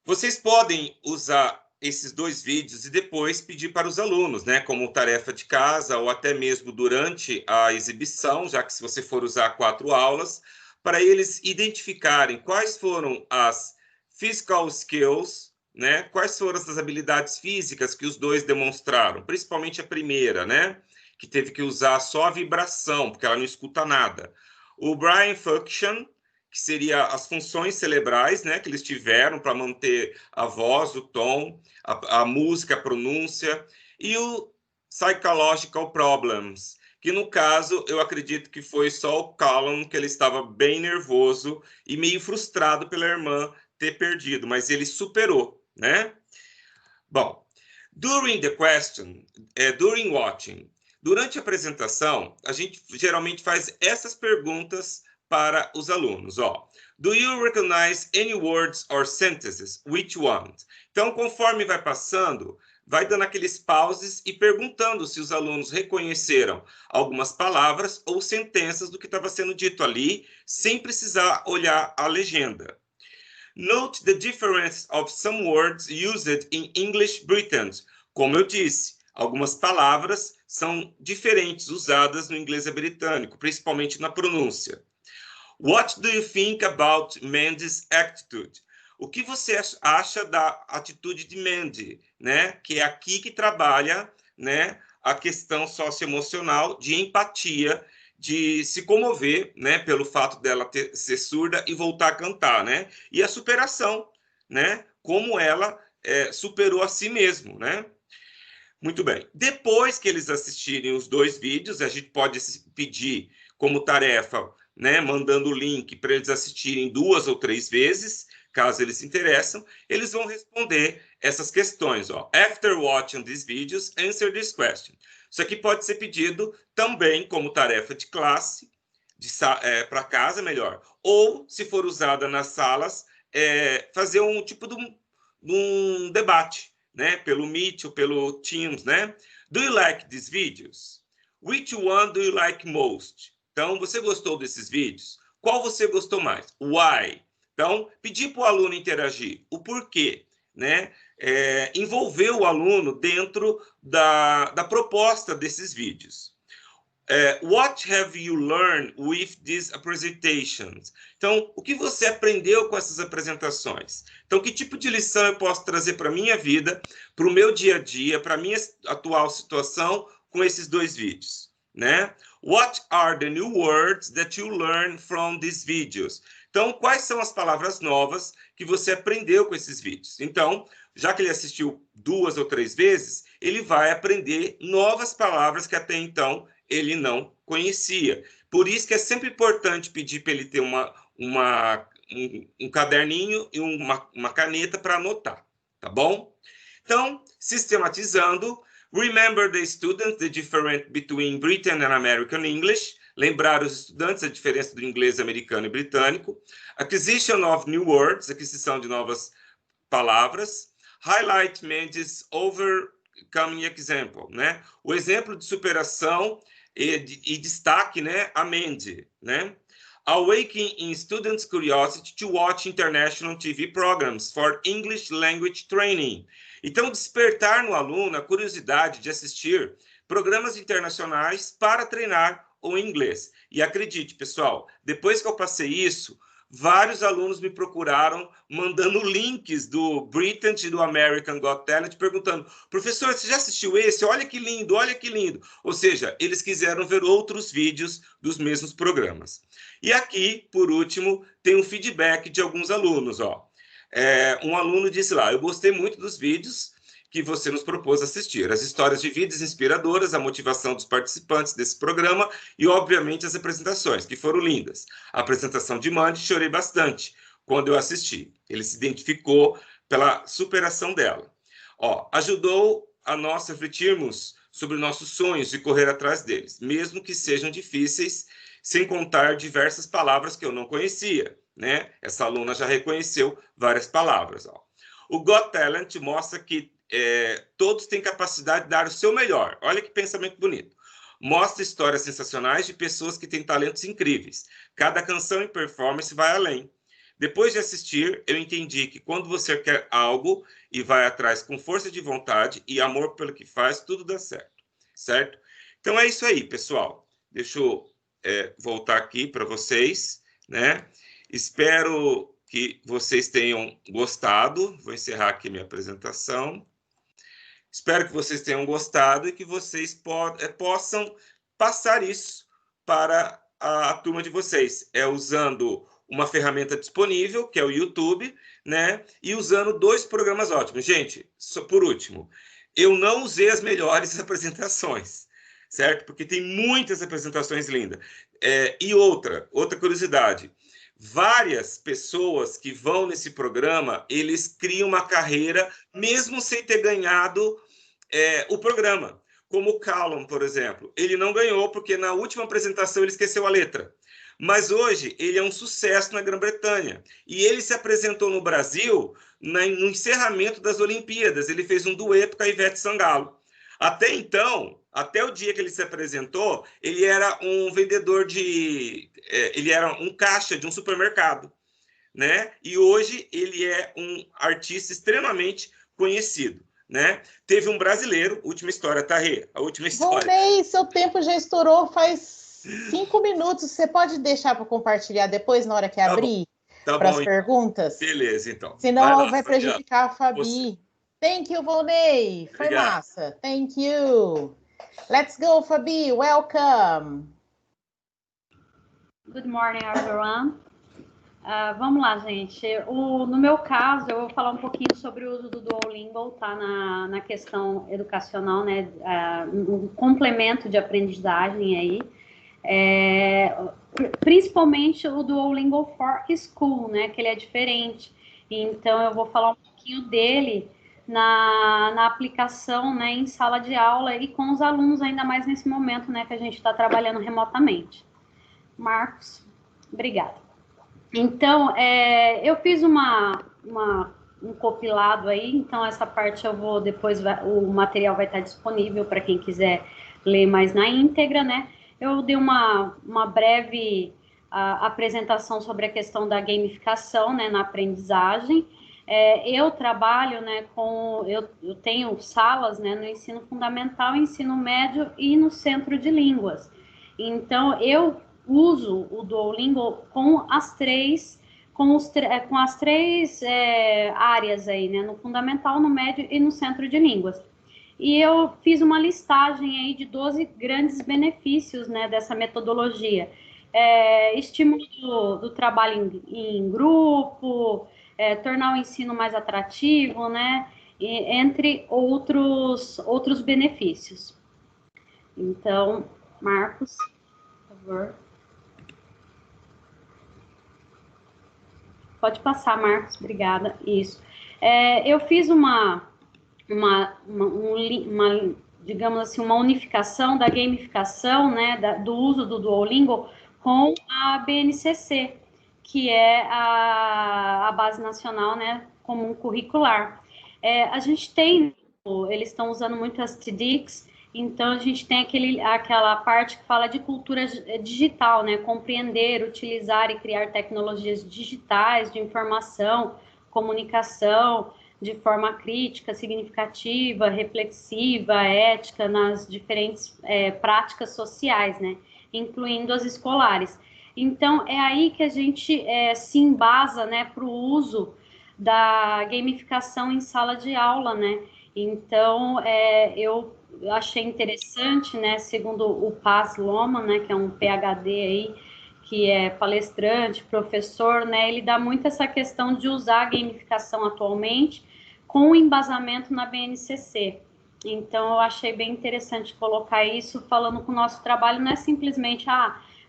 Vocês podem usar esses 2 vídeos e depois pedir para os alunos, né, como tarefa de casa ou até mesmo durante a exibição, já que se você for usar 4 aulas, para eles identificarem quais foram as physical skills, né, quais foram as habilidades físicas que os 2 demonstraram, principalmente a primeira, né, que teve que usar só a vibração, porque ela não escuta nada. O brain function, que seria as funções cerebrais, né, que eles tiveram para manter a voz, o tom, a música, a pronúncia, e o psychological problems, que no caso eu acredito que foi só o Callum, que ele estava bem nervoso e meio frustrado pela irmã ter perdido, mas ele superou, né? Bom, during watching, durante a apresentação, a gente geralmente faz essas perguntas para os alunos, ó. Do you recognize any words or sentences? Which ones? Então, conforme vai passando, vai dando aqueles pauses e perguntando se os alunos reconheceram algumas palavras ou sentenças do que estava sendo dito ali, sem precisar olhar a legenda. Note the difference of some words used in English Britain. Como eu disse, algumas palavras são diferentes usadas no inglês britânico, principalmente na pronúncia. What do you think about Mandy's attitude? O que você acha da atitude de Mandy, né? Que é aqui que trabalha, né, a questão socioemocional de empatia, de se comover, né, pelo fato dela ser surda e voltar a cantar, né? E a superação, né? Como ela superou a si mesmo, né? Muito bem. Depois que eles assistirem os 2 vídeos, a gente pode pedir como tarefa, né, mandando o link para eles assistirem 2 ou 3 vezes, caso eles se interessem, eles vão responder essas questões. Ó. After watching these videos, answer this question. Isso aqui pode ser pedido também como tarefa de classe, para casa, melhor. Ou, se for usada nas salas, fazer um tipo de um debate, né? Pelo Meet ou pelo Teams, né? Do you like these videos? Which one do you like most? Então, você gostou desses vídeos? Qual você gostou mais? Why? Então, pedir para o aluno interagir. O porquê, né? Envolver o aluno dentro da proposta desses vídeos. What have you learned with these presentations? Então, o que você aprendeu com essas apresentações? Então, que tipo de lição eu posso trazer para a minha vida, para o meu dia a dia, para a minha atual situação com esses 2 vídeos, né? What are the new words that you learned from these videos? Então, quais são as palavras novas que você aprendeu com esses vídeos? Então, já que ele assistiu 2 ou 3 vezes, ele vai aprender novas palavras que até então ele não conhecia. Por isso que é sempre importante pedir para ele ter um caderninho e uma caneta para anotar, tá bom? Então, sistematizando, remember the students the difference between Britain and American English. Lembrar os estudantes a diferença do inglês americano e britânico. Acquisition of new words, aquisição de novas palavras. Highlight Mendes overcoming example, né? O exemplo de superação e destaque, né, a Mandy, né? Awakening in students' curiosity to watch international TV programs for English language training. Então, despertar no aluno a curiosidade de assistir programas internacionais para treinar o inglês. E acredite, pessoal, depois que eu passei isso, vários alunos me procuraram mandando links do Britain e do American Got Talent, perguntando, professor, você já assistiu esse? Olha que lindo, olha que lindo. Ou seja, eles quiseram ver outros vídeos dos mesmos programas. E aqui, por último, tem um feedback de alguns alunos. Ó. Um aluno disse lá, eu gostei muito dos vídeos que você nos propôs assistir. As histórias de vidas inspiradoras, a motivação dos participantes desse programa e, obviamente, as apresentações, que foram lindas. A apresentação de Mandy, chorei bastante quando eu assisti. Ele se identificou pela superação dela. Ó, ajudou a nós refletirmos sobre nossos sonhos e correr atrás deles, mesmo que sejam difíceis, sem contar diversas palavras que eu não conhecia, né? Essa aluna já reconheceu várias palavras. Ó. O Got Talent mostra que todos têm capacidade de dar o seu melhor. Olha que pensamento bonito. Mostra histórias sensacionais de pessoas que têm talentos incríveis. Cada canção e performance vai além. Depois de assistir, eu entendi que quando você quer algo e vai atrás com força de vontade e amor pelo que faz, tudo dá certo. Certo? Então é isso aí, pessoal. Deixa eu voltar aqui para vocês, né? Espero que vocês tenham gostado. Vou encerrar aqui minha apresentação. Espero que vocês tenham gostado e que vocês possam passar isso para a turma de vocês. Usando uma ferramenta disponível, que é o YouTube, né? E usando 2 programas ótimos. Gente, só por último, eu não usei as melhores apresentações, certo? Porque tem muitas apresentações lindas. E outra curiosidade. Várias pessoas que vão nesse programa, eles criam uma carreira, mesmo sem ter ganhado o programa. Como o Callum, por exemplo. Ele não ganhou porque na última apresentação ele esqueceu a letra. Mas hoje ele é um sucesso na Grã-Bretanha. E ele se apresentou no Brasil no encerramento das Olimpíadas. Ele fez um dueto com a Ivete Sangalo. Até então, até o dia que ele se apresentou, ele era um vendedor ele era um caixa de um supermercado, né? E hoje ele é um artista extremamente conhecido, né? Teve um brasileiro, última história, tá, Rê? A última história. Volney, seu tempo já estourou faz 5 minutos. Você pode deixar para compartilhar depois, na hora que abrir, para as perguntas? Beleza, então. Senão vai prejudicar a Fabi. Thank you, Volney. Foi Obrigado. massa. Thank you. Let's go, Fabi. Welcome. Good morning, everyone. Vamos lá, gente. No meu caso, eu vou falar um pouquinho sobre o uso do Duolingo, tá? Na questão educacional, né? Um complemento de aprendizagem aí. Principalmente o Duolingo for School, né? Que ele é diferente. Então, eu vou falar um pouquinho dele na aplicação, né? Em sala de aula e com os alunos, ainda mais nesse momento, né? Que a gente está trabalhando remotamente. Marcos, obrigada. Então, eu fiz um compilado aí, então essa parte eu vou depois, o material vai estar disponível para quem quiser ler mais na íntegra, né? Eu dei uma breve apresentação sobre a questão da gamificação, né, na aprendizagem. Eu trabalho, né, eu tenho salas, né, no ensino fundamental, ensino médio e no centro de línguas. Então, eu uso o Duolingo com as três áreas aí, né? No fundamental, no médio e no centro de línguas. E eu fiz uma listagem aí de 12 grandes benefícios, né, dessa metodologia. Estímulo do trabalho em grupo, tornar o ensino mais atrativo, né? Entre outros benefícios. Então, Marcos, por favor. Pode passar, Marcos, obrigada. Isso. Eu fiz digamos assim, uma unificação da gamificação, né, do uso do Duolingo com a BNCC, que é a Base Nacional, né, Comum Curricular. A gente tem, eles estão usando muito as TEDx, então a gente tem aquela parte que fala de cultura digital, né? Compreender, utilizar e criar tecnologias digitais de informação, comunicação, de forma crítica, significativa, reflexiva, ética, nas diferentes práticas sociais, né? Incluindo as escolares. Então, é aí que a gente se embasa, né, para o uso da gamificação em sala de aula, né? Então, eu achei interessante, né, segundo o Paz Loma, né, que é um PhD aí, que é palestrante, professor, né, ele dá muito essa questão de usar a gamificação atualmente com embasamento na BNCC. Então, eu achei bem interessante colocar isso, falando que o nosso trabalho não é simplesmente,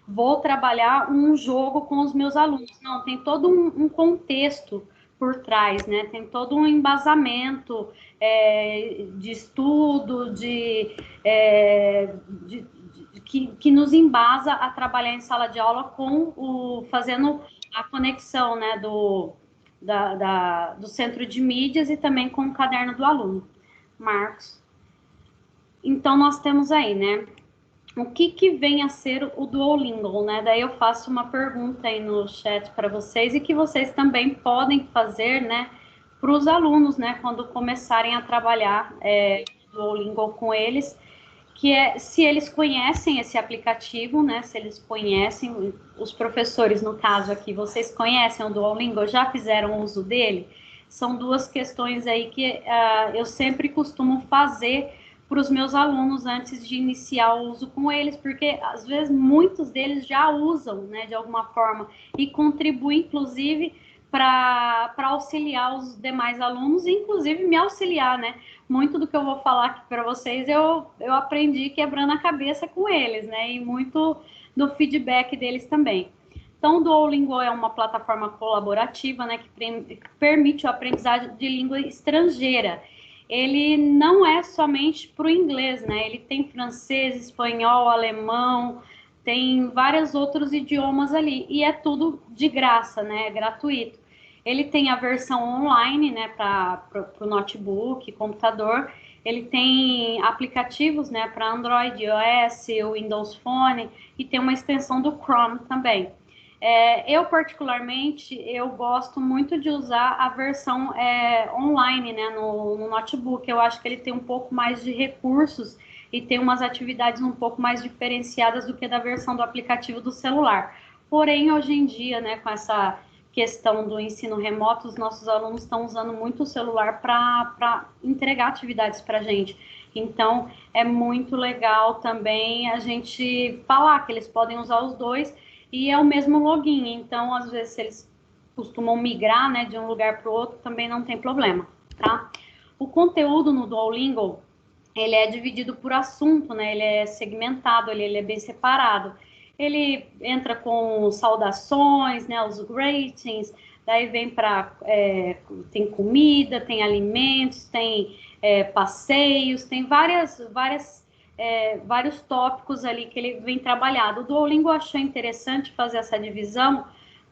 vou trabalhar um jogo com os meus alunos. Não, tem todo um contexto por trás, né? Tem todo um embasamento de estudo, que nos embasa a trabalhar em sala de aula fazendo a conexão, né, do centro de mídias e também com o caderno do aluno. Marcos. Então, nós temos aí, né, o que vem a ser o Duolingo, né? Daí eu faço uma pergunta aí no chat para vocês e que vocês também podem fazer, né, para os alunos, né, quando começarem a trabalhar Duolingo com eles, que é se eles conhecem esse aplicativo, né, se eles conhecem, os professores, no caso aqui, vocês conhecem o Duolingo, já fizeram uso dele? São duas questões aí que eu sempre costumo fazer para os meus alunos antes de iniciar o uso com eles, porque às vezes muitos deles já usam, né, de alguma forma, e contribuem, inclusive, para auxiliar os demais alunos, e inclusive me auxiliar, né? Muito do que eu vou falar aqui para vocês eu aprendi quebrando a cabeça com eles, né? E muito do feedback deles também. Então, o Duolingo é uma plataforma colaborativa, né, que permite a aprendizagem de língua estrangeira. Ele não é somente para o inglês, né? Ele tem francês, espanhol, alemão, tem vários outros idiomas ali. E é tudo de graça, né? É gratuito. Ele tem a versão online, né? Para o notebook, computador. Ele tem aplicativos, né? Para Android, iOS, o Windows Phone. E tem uma extensão do Chrome também. Eu, particularmente, eu gosto muito de usar a versão online, né, no notebook. Eu acho que ele tem um pouco mais de recursos e tem umas atividades um pouco mais diferenciadas do que da versão do aplicativo do celular. Porém, hoje em dia, né, com essa questão do ensino remoto, os nossos alunos estão usando muito o celular para entregar atividades para a gente. Então, é muito legal também a gente falar que eles podem usar os dois e é o mesmo login. Então, às vezes, se eles costumam migrar, né, de um lugar para o outro, também não tem problema, tá? O conteúdo no Duolingo, ele é dividido por assunto, né? Ele é segmentado, ele é bem separado. Ele entra com saudações, né? Os greetings, daí vem para tem comida, tem alimentos, tem passeios, tem vários tópicos ali que ele vem trabalhado. O Duolingo achou interessante fazer essa divisão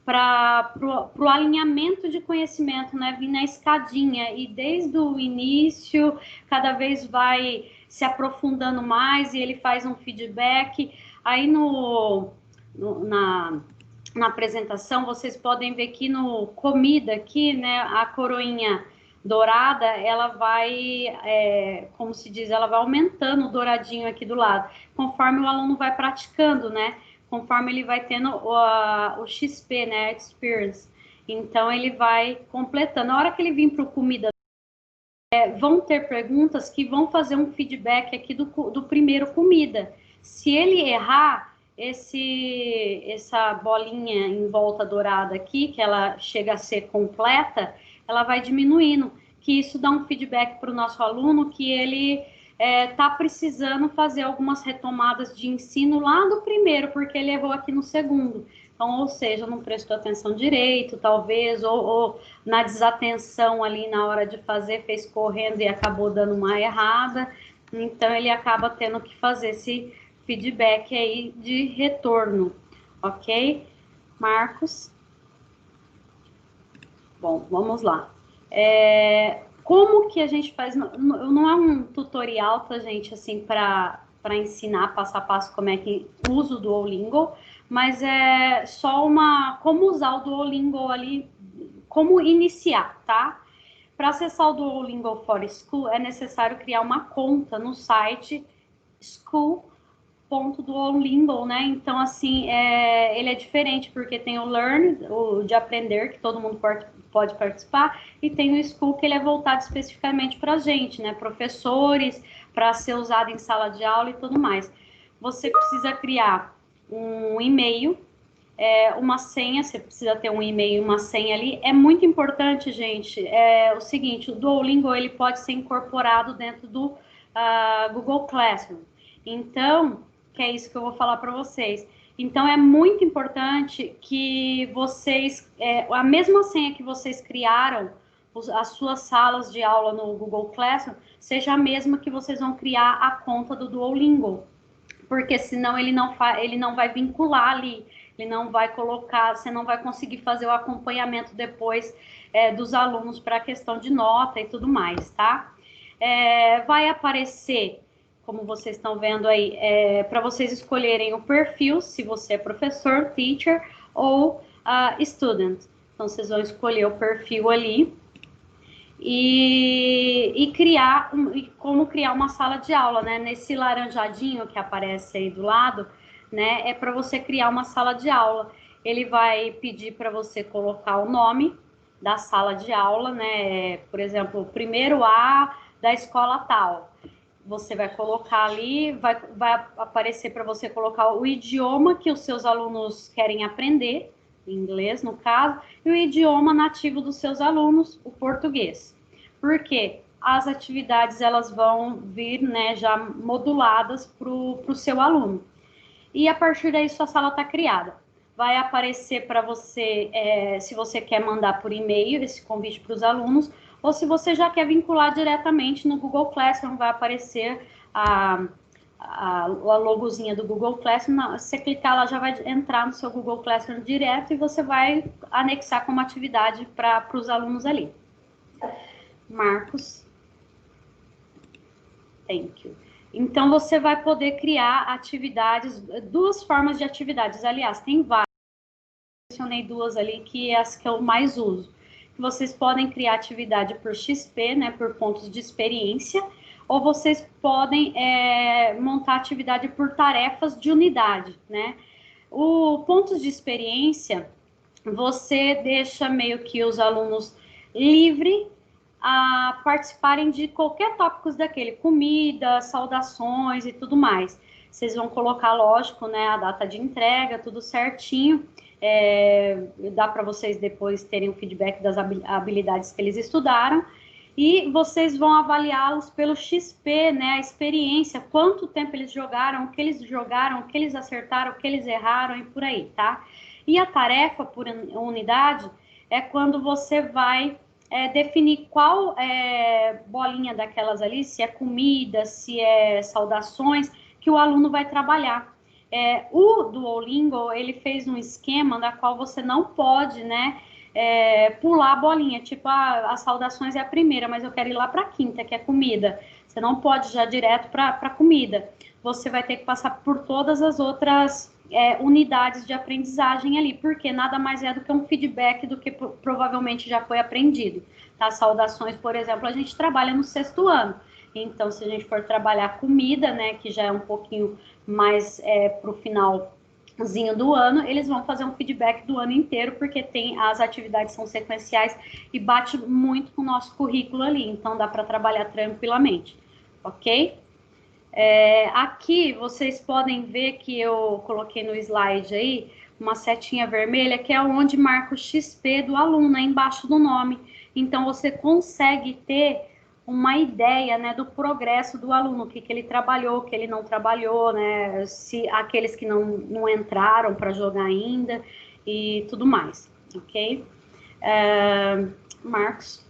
para o alinhamento de conhecimento, né? Vir na escadinha e desde o início cada vez vai se aprofundando mais e ele faz um feedback. Aí na apresentação vocês podem ver que no comida aqui, né? A coroinha dourada, ela vai, como se diz, ela vai aumentando o douradinho aqui do lado, conforme o aluno vai praticando, né? Conforme ele vai tendo o XP, né? Experience. Então, ele vai completando. Na hora que ele vir para o comida, vão ter perguntas que vão fazer um feedback aqui do primeiro comida. Se ele errar, essa bolinha em volta dourada aqui, que ela chega a ser completa, ela vai diminuindo, que isso dá um feedback para o nosso aluno que ele está precisando fazer algumas retomadas de ensino lá do primeiro, porque ele errou aqui no segundo. Então, ou seja, não prestou atenção direito, talvez, ou na desatenção ali na hora de fazer, fez correndo e acabou dando uma errada. Então, ele acaba tendo que fazer esse feedback aí de retorno, ok? Marcos? Bom, vamos lá. Como que a gente faz? Não é um tutorial, tá, gente, assim, para ensinar passo a passo como é que usa o Duolingo, mas é só como usar o Duolingo ali, como iniciar, tá? Para acessar o Duolingo for School, é necessário criar uma conta no site school.duolingo, né? Então, assim, ele é diferente, porque tem o Learn, o de aprender, que todo mundo pode participar, e tem o School, que ele é voltado especificamente para a gente, né? Professores, para ser usado em sala de aula e tudo mais. Você precisa criar um e-mail, uma senha, você precisa ter um e-mail e uma senha ali. É muito importante, gente, o seguinte, o Duolingo, ele pode ser incorporado dentro do Google Classroom. Então, que é isso que eu vou falar para vocês. Então, é muito importante que vocês, a mesma senha que vocês criaram, as suas salas de aula no Google Classroom, seja a mesma que vocês vão criar a conta do Duolingo. Porque senão ele não vai vincular ali, ele não vai colocar, você não vai conseguir fazer o acompanhamento depois dos alunos para a questão de nota e tudo mais, tá? Vai aparecer, como vocês estão vendo aí, para vocês escolherem o perfil, se você é professor, teacher ou student. Então, vocês vão escolher o perfil ali e como criar uma sala de aula, né? Nesse laranjadinho que aparece aí do lado, né? É para você criar uma sala de aula. Ele vai pedir para você colocar o nome da sala de aula, né? Por exemplo, primeiro A da escola tal. Você vai colocar ali, vai aparecer para você colocar o idioma que os seus alunos querem aprender, inglês no caso, e o idioma nativo dos seus alunos, o português. Porque as atividades elas vão vir, né, já moduladas para o seu aluno. E a partir daí sua sala está criada. Vai aparecer para você, se você quer mandar por e-mail esse convite para os alunos, ou se você já quer vincular diretamente no Google Classroom, vai aparecer a logozinha do Google Classroom. Se você clicar, ela já vai entrar no seu Google Classroom direto e você vai anexar como atividade para os alunos ali. Marcos. Thank you. Então, você vai poder criar atividades, duas formas de atividades. Aliás, tem várias. Eu mencionei duas ali, que é as que eu mais uso. Vocês podem criar atividade por XP, né, por pontos de experiência, ou vocês podem montar atividade por tarefas de unidade, né? O pontos de experiência, você deixa meio que os alunos livre a participarem de qualquer tópicos daquele, comida, saudações e tudo mais. Vocês vão colocar, lógico, né, a data de entrega, tudo certinho. Dá para vocês depois terem o feedback das habilidades que eles estudaram. E vocês vão avaliá-los pelo XP, né, a experiência, quanto tempo eles jogaram, o que eles acertaram, o que eles erraram e por aí, tá? E a tarefa por unidade é quando você vai definir qual bolinha daquelas ali, se é comida, se é saudações, que o aluno vai trabalhar. O Duolingo, ele fez um esquema da qual você não pode, né, pular a bolinha, tipo, as saudações é a primeira, mas eu quero ir lá para a quinta, que é comida. Você não pode já direto para comida. Você vai ter que passar por todas as outras unidades de aprendizagem ali, porque nada mais é do que um feedback do que provavelmente já foi aprendido. Tá? Saudações, por exemplo, a gente trabalha no 6º ano. Então, se a gente for trabalhar comida, né, que já é um pouquinho mais para o finalzinho do ano, eles vão fazer um feedback do ano inteiro, porque as atividades são sequenciais e bate muito com o nosso currículo ali, então dá para trabalhar tranquilamente, ok? Aqui vocês podem ver que eu coloquei no slide aí uma setinha vermelha, que é onde marca o XP do aluno, embaixo do nome. Então, você consegue ter uma ideia, né, do progresso do aluno, o que ele trabalhou, o que ele não trabalhou, né, se aqueles que não entraram para jogar ainda e tudo mais, ok? Marcos,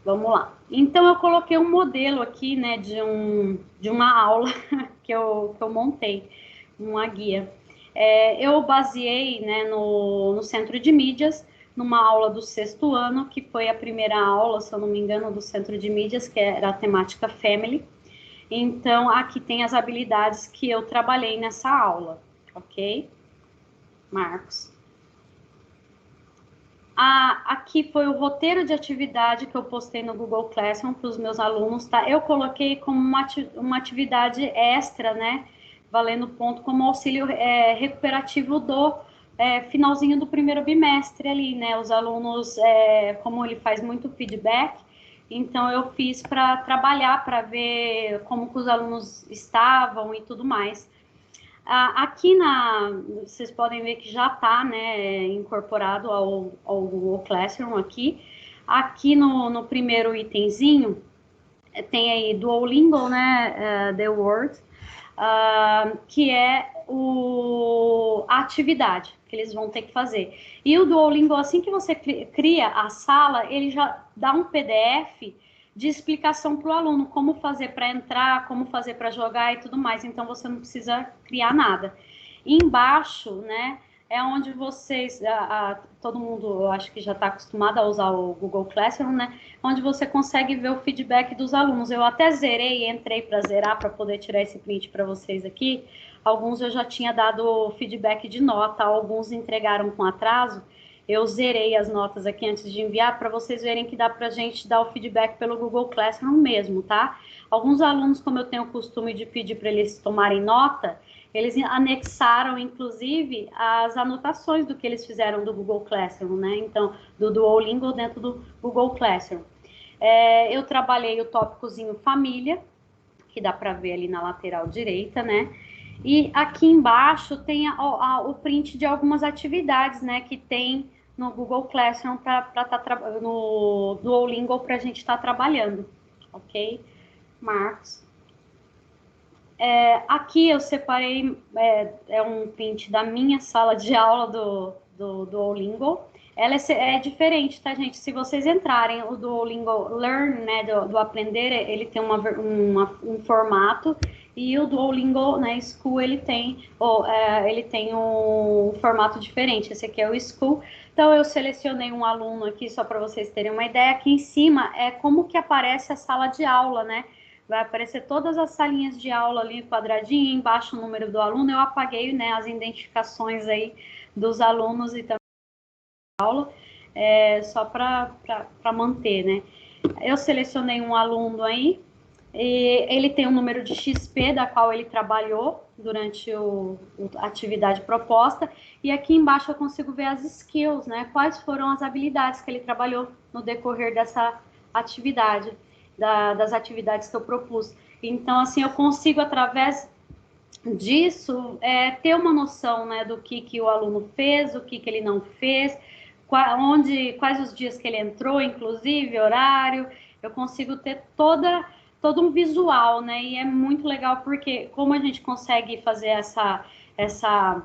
vamos lá. Então, eu coloquei um modelo aqui, né, de uma aula que eu montei, uma guia. Eu baseei, né, no Centro de Mídias, numa aula do 6º ano, que foi a primeira aula, se eu não me engano, do Centro de Mídias, que era a temática Family. Então, aqui tem as habilidades que eu trabalhei nessa aula, ok? Marcos. Aqui foi o roteiro de atividade que eu postei no Google Classroom para os meus alunos, tá? Eu coloquei como uma atividade extra, né? Valendo ponto como auxílio recuperativo do finalzinho do primeiro bimestre ali, né? Os alunos, como ele faz muito feedback, então eu fiz para trabalhar, para ver como que os alunos estavam e tudo mais. Aqui vocês podem ver que já está, né, incorporado ao Google Classroom aqui. Aqui no primeiro itemzinho, tem aí Duolingo, né, The Word, que é a atividade que eles vão ter que fazer. E o Duolingo, assim que você cria a sala, ele já dá um PDF de explicação para o aluno, como fazer para entrar, como fazer para jogar e tudo mais. Então, você não precisa criar nada. E embaixo, né, é onde vocês, todo mundo, eu acho que já está acostumado a usar o Google Classroom, né, onde você consegue ver o feedback dos alunos. Eu até zerei, entrei para zerar, para poder tirar esse print para vocês aqui. Alguns eu já tinha dado feedback de nota, alguns entregaram com atraso. Eu zerei as notas aqui antes de enviar, para vocês verem que dá para a gente dar o feedback pelo Google Classroom mesmo, tá? Alguns alunos, como eu tenho o costume de pedir para eles tomarem nota, eles anexaram, inclusive, as anotações do que eles fizeram do Google Classroom, né? Então, do Duolingo dentro do Google Classroom. Eu trabalhei o tópicozinho família, que dá para ver ali na lateral direita, né? E aqui embaixo tem o print de algumas atividades, né, que tem no Google Classroom no Duolingo para a gente estar trabalhando, ok? Marcos. Aqui eu separei, um print da minha sala de aula do Duolingo. Ela é diferente, tá, gente? Se vocês entrarem, o Duolingo Learn, né, do aprender, ele tem um formato, e o Duolingo, né, School, ele tem um formato diferente. Esse aqui é o School. Então, eu selecionei um aluno aqui, só para vocês terem uma ideia. Aqui em cima é como que aparece a sala de aula, né? Vai aparecer todas as salinhas de aula ali, quadradinho, embaixo o número do aluno. Eu apaguei, né, as identificações aí dos alunos e também aula, só para manter, né? Eu selecionei um aluno aí, E ele tem um número de XP da qual ele trabalhou durante a atividade proposta, e aqui embaixo eu consigo ver as skills, né? Quais foram as habilidades que ele trabalhou no decorrer dessa atividade, das atividades que eu propus. Então, assim, eu consigo, através disso, ter uma noção, né, do que o aluno fez, o que ele não fez, quais os dias que ele entrou, inclusive, horário. Eu consigo ter todo um visual, né? E é muito legal porque como a gente consegue fazer essa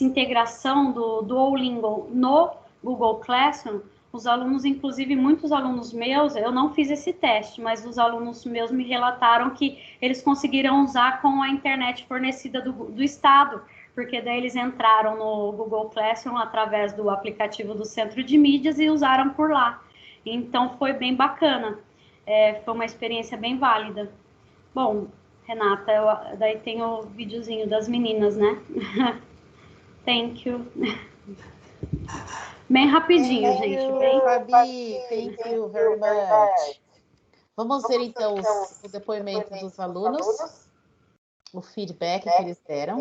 integração do Duolingo no Google Classroom, os alunos, inclusive muitos alunos meus, eu não fiz esse teste, mas os alunos meus me relataram que eles conseguiram usar com a internet fornecida do Estado, porque daí eles entraram no Google Classroom através do aplicativo do Centro de Mídias e usaram por lá. Então foi bem bacana, foi uma experiência bem válida. Bom, Renata, daí tem o videozinho das meninas, né? Thank you. Bem rapidinho, gente. Bem... Fabi, thank you very much. Vamos ver, então, o depoimento dos alunos, o feedback que eles deram.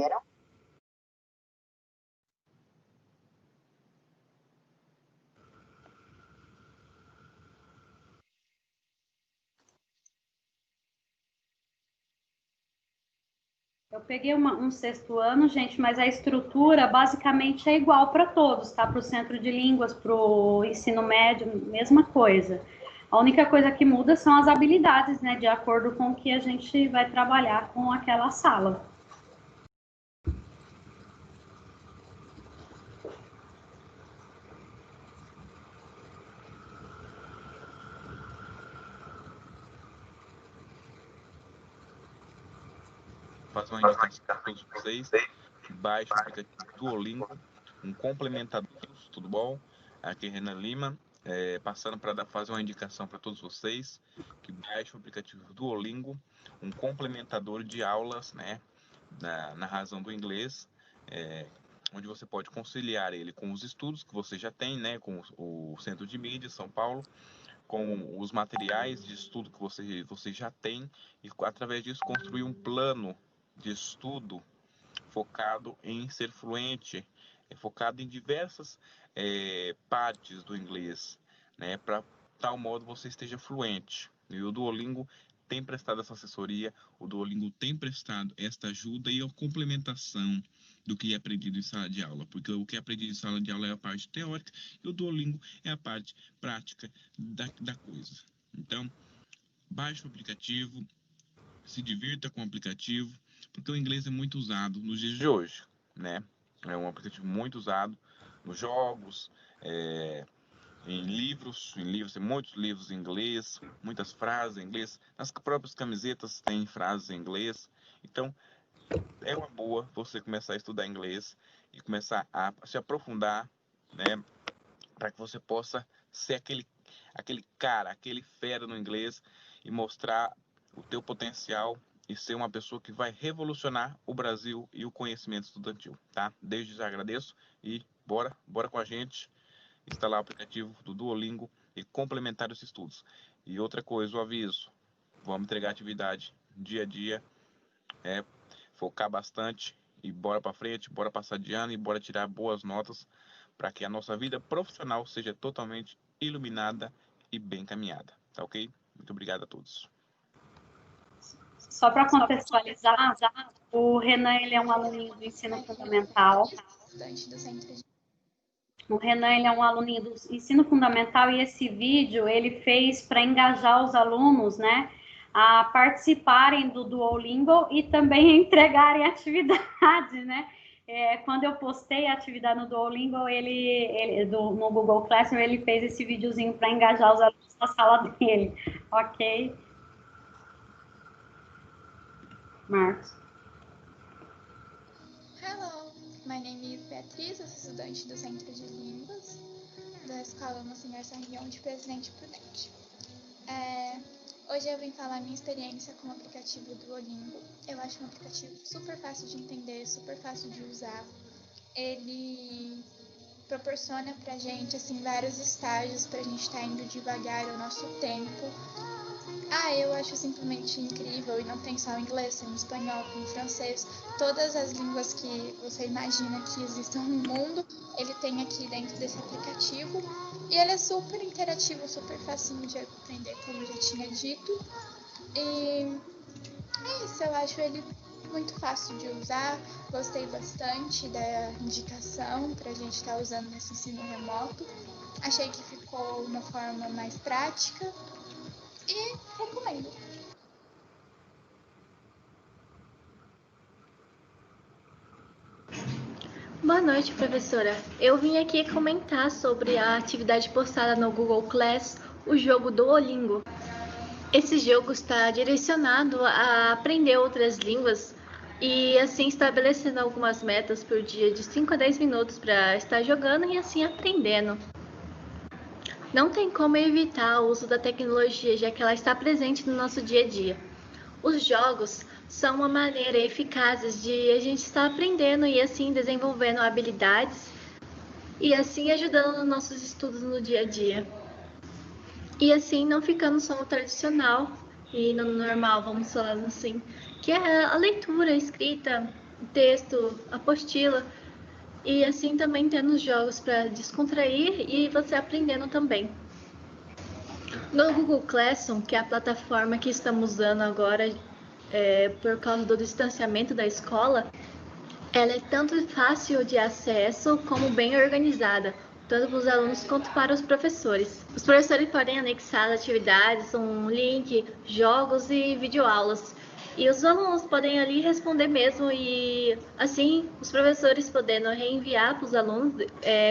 Eu peguei um 6º ano, gente, mas a estrutura basicamente é igual para todos, tá? Para o centro de línguas, para o ensino médio, mesma coisa. A única coisa que muda são as habilidades, né? De acordo com o que a gente vai trabalhar com aquela sala. Fazer uma indicação para todos vocês. Baixe o aplicativo Duolingo, um complementador, tudo bom? Aqui é Renan Lima, passando para fazer uma indicação para todos vocês, que baixe o aplicativo Duolingo, um complementador de aulas, né, na razão do inglês, onde você pode conciliar ele com os estudos que você já tem, né, com o Centro de Mídias, São Paulo, com os materiais de estudo que você já tem, e através disso construir um plano de estudo focado em ser fluente, focado em diversas partes do inglês, né, para tal modo você esteja fluente. E o Duolingo tem prestado essa assessoria, o Duolingo tem prestado esta ajuda e a complementação do que é aprendido em sala de aula, porque o que é aprendido em sala de aula é a parte teórica e o Duolingo é a parte prática da coisa. Então, baixe o aplicativo, se divirta com o aplicativo, porque o inglês é muito usado nos dias de hoje, né? É um aplicativo muito usado nos jogos, em livros, tem muitos livros em inglês, muitas frases em inglês, nas próprias camisetas tem frases em inglês. Então, é uma boa você começar a estudar inglês e começar a se aprofundar, né? Para que você possa ser aquele cara, aquele fera no inglês e mostrar o teu potencial e ser uma pessoa que vai revolucionar o Brasil e o conhecimento estudantil, tá? Desde já agradeço e bora com a gente instalar o aplicativo do Duolingo e complementar os estudos. E outra coisa, o aviso, vamos entregar atividade dia a dia, focar bastante e bora para frente, bora passar de ano e bora tirar boas notas para que a nossa vida profissional seja totalmente iluminada e bem caminhada, tá ok? Muito obrigado a todos. Só para contextualizar, o Renan ele é um aluninho do ensino fundamental. O Renan ele é um aluninho do ensino fundamental e esse vídeo ele fez para engajar os alunos, né, a participarem do Duolingo e também entregarem atividade, né? Quando eu postei a atividade no Duolingo, no Google Classroom, ele fez esse videozinho para engajar os alunos na sala dele, ok? Marcos. Hello, my name is Beatriz, eu sou estudante do Centro de Línguas da Escola Monsenhor Sarrião de Presidente Prudente. Hoje eu vim falar minha experiência com o aplicativo Duolingo. Eu acho um aplicativo super fácil de entender, super fácil de usar. Ele proporciona pra gente assim, vários estágios pra gente estar indo devagar ao nosso tempo. Eu acho simplesmente incrível, e não tem só o inglês, tem o espanhol, tem o francês, todas as línguas que você imagina que existam no mundo, ele tem aqui dentro desse aplicativo, e ele é super interativo, super facinho de aprender, como eu já tinha dito, e é isso, eu acho ele muito fácil de usar, gostei bastante da indicação pra gente estar usando nesse ensino remoto, achei que ficou uma forma mais prática, e recomendo. Boa noite, professora. Eu vim aqui comentar sobre a atividade postada no Google Class, o jogo Duolingo. Esse jogo está direcionado a aprender outras línguas e assim estabelecendo algumas metas por dia de 5 a 10 minutos para estar jogando e assim aprendendo. Não tem como evitar o uso da tecnologia, já que ela está presente no nosso dia a dia. Os jogos são uma maneira eficaz de a gente estar aprendendo e assim desenvolvendo habilidades e assim ajudando nos nossos estudos no dia a dia. E assim não ficando só no tradicional e no normal, vamos falar assim, que é a leitura, a escrita, o texto, a apostila. E assim também tendo os jogos para descontrair e você aprendendo também. No Google Classroom, que é a plataforma que estamos usando agora por causa do distanciamento da escola, ela é tanto fácil de acesso como bem organizada, tanto para os alunos quanto para os professores. Os professores podem anexar atividades, um link, jogos e videoaulas. E os alunos podem ali responder mesmo e assim os professores podendo reenviar para os alunos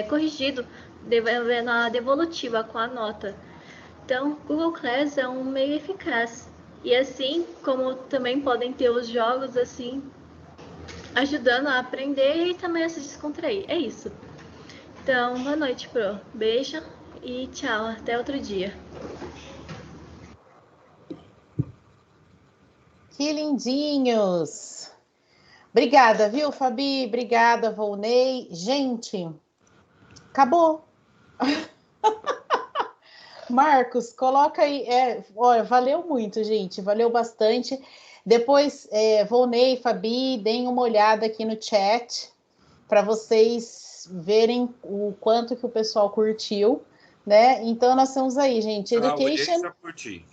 corrigido, devolvendo a devolutiva com a nota. Então, Google Class é um meio eficaz. E assim, como também podem ter os jogos assim, ajudando a aprender e também a se descontrair. É isso. Então, boa noite, Pro. Beijo e tchau. Até outro dia. Que lindinhos! Obrigada, viu, Fabi? Obrigada, Volney. Gente, acabou. Marcos, coloca aí. Olha, valeu muito, gente. Valeu bastante. Depois, Volney, Fabi, deem uma olhada aqui no chat para vocês verem o quanto que o pessoal curtiu, né? Então, nós temos aí, gente, Education... já curti.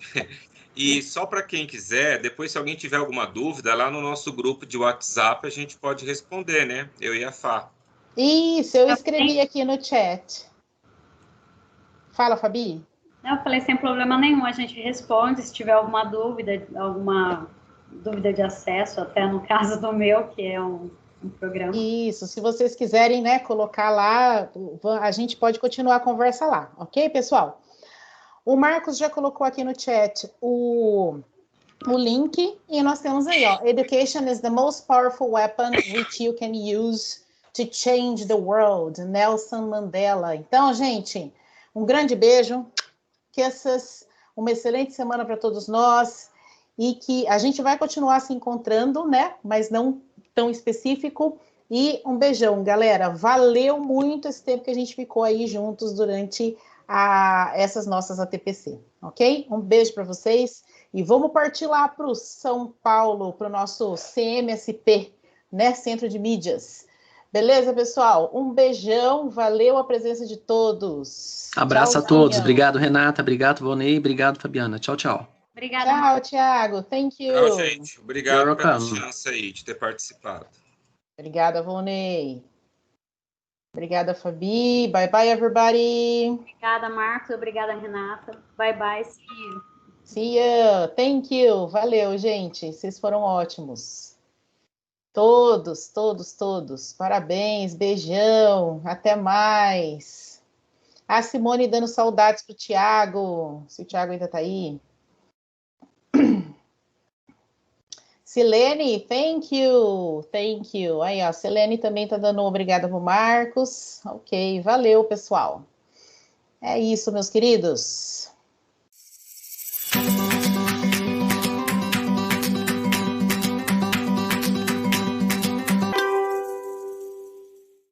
E só para quem quiser, depois se alguém tiver alguma dúvida, lá no nosso grupo de WhatsApp a gente pode responder, né? Eu e a Fá. Isso, eu escrevi aqui no chat. Fala, Fabi. Eu falei, sem problema nenhum, a gente responde se tiver alguma dúvida de acesso, até no caso do meu, que é um programa. Isso, se vocês quiserem, né, colocar lá, a gente pode continuar a conversa lá, ok, pessoal? O Marcos já colocou aqui no chat o link, e nós temos aí, ó, Education is the most powerful weapon which you can use to change the world, Nelson Mandela. Então, gente, um grande beijo, uma excelente semana para todos nós, e que a gente vai continuar se encontrando, né, mas não tão específico, e um beijão, galera, valeu muito esse tempo que a gente ficou aí juntos durante essas nossas ATPC, ok? Um beijo para vocês, e vamos partir lá para o São Paulo, para o nosso CMSP, né, Centro de Mídias. Beleza, pessoal? Um beijão, valeu a presença de todos. Abraço a todos, obrigado, Renata, obrigado, Volney, obrigado, Fabiana. Tchau, tchau. Obrigada. Tchau, Thiago, thank you. Tchau, gente. Obrigado pela chance aí de ter participado. Obrigada, Volney. Obrigada, Fabi. Bye, bye, everybody. Obrigada, Marcos. Obrigada, Renata. Bye, bye. See you. See you. Thank you. Valeu, gente. Vocês foram ótimos. Todos. Parabéns, beijão. Até mais. A Simone dando saudades pro Thiago. Se o Thiago ainda tá aí. Silene, thank you. Aí, ó, Silene também tá dando obrigada pro Marcos. Ok, valeu, pessoal. É isso, meus queridos.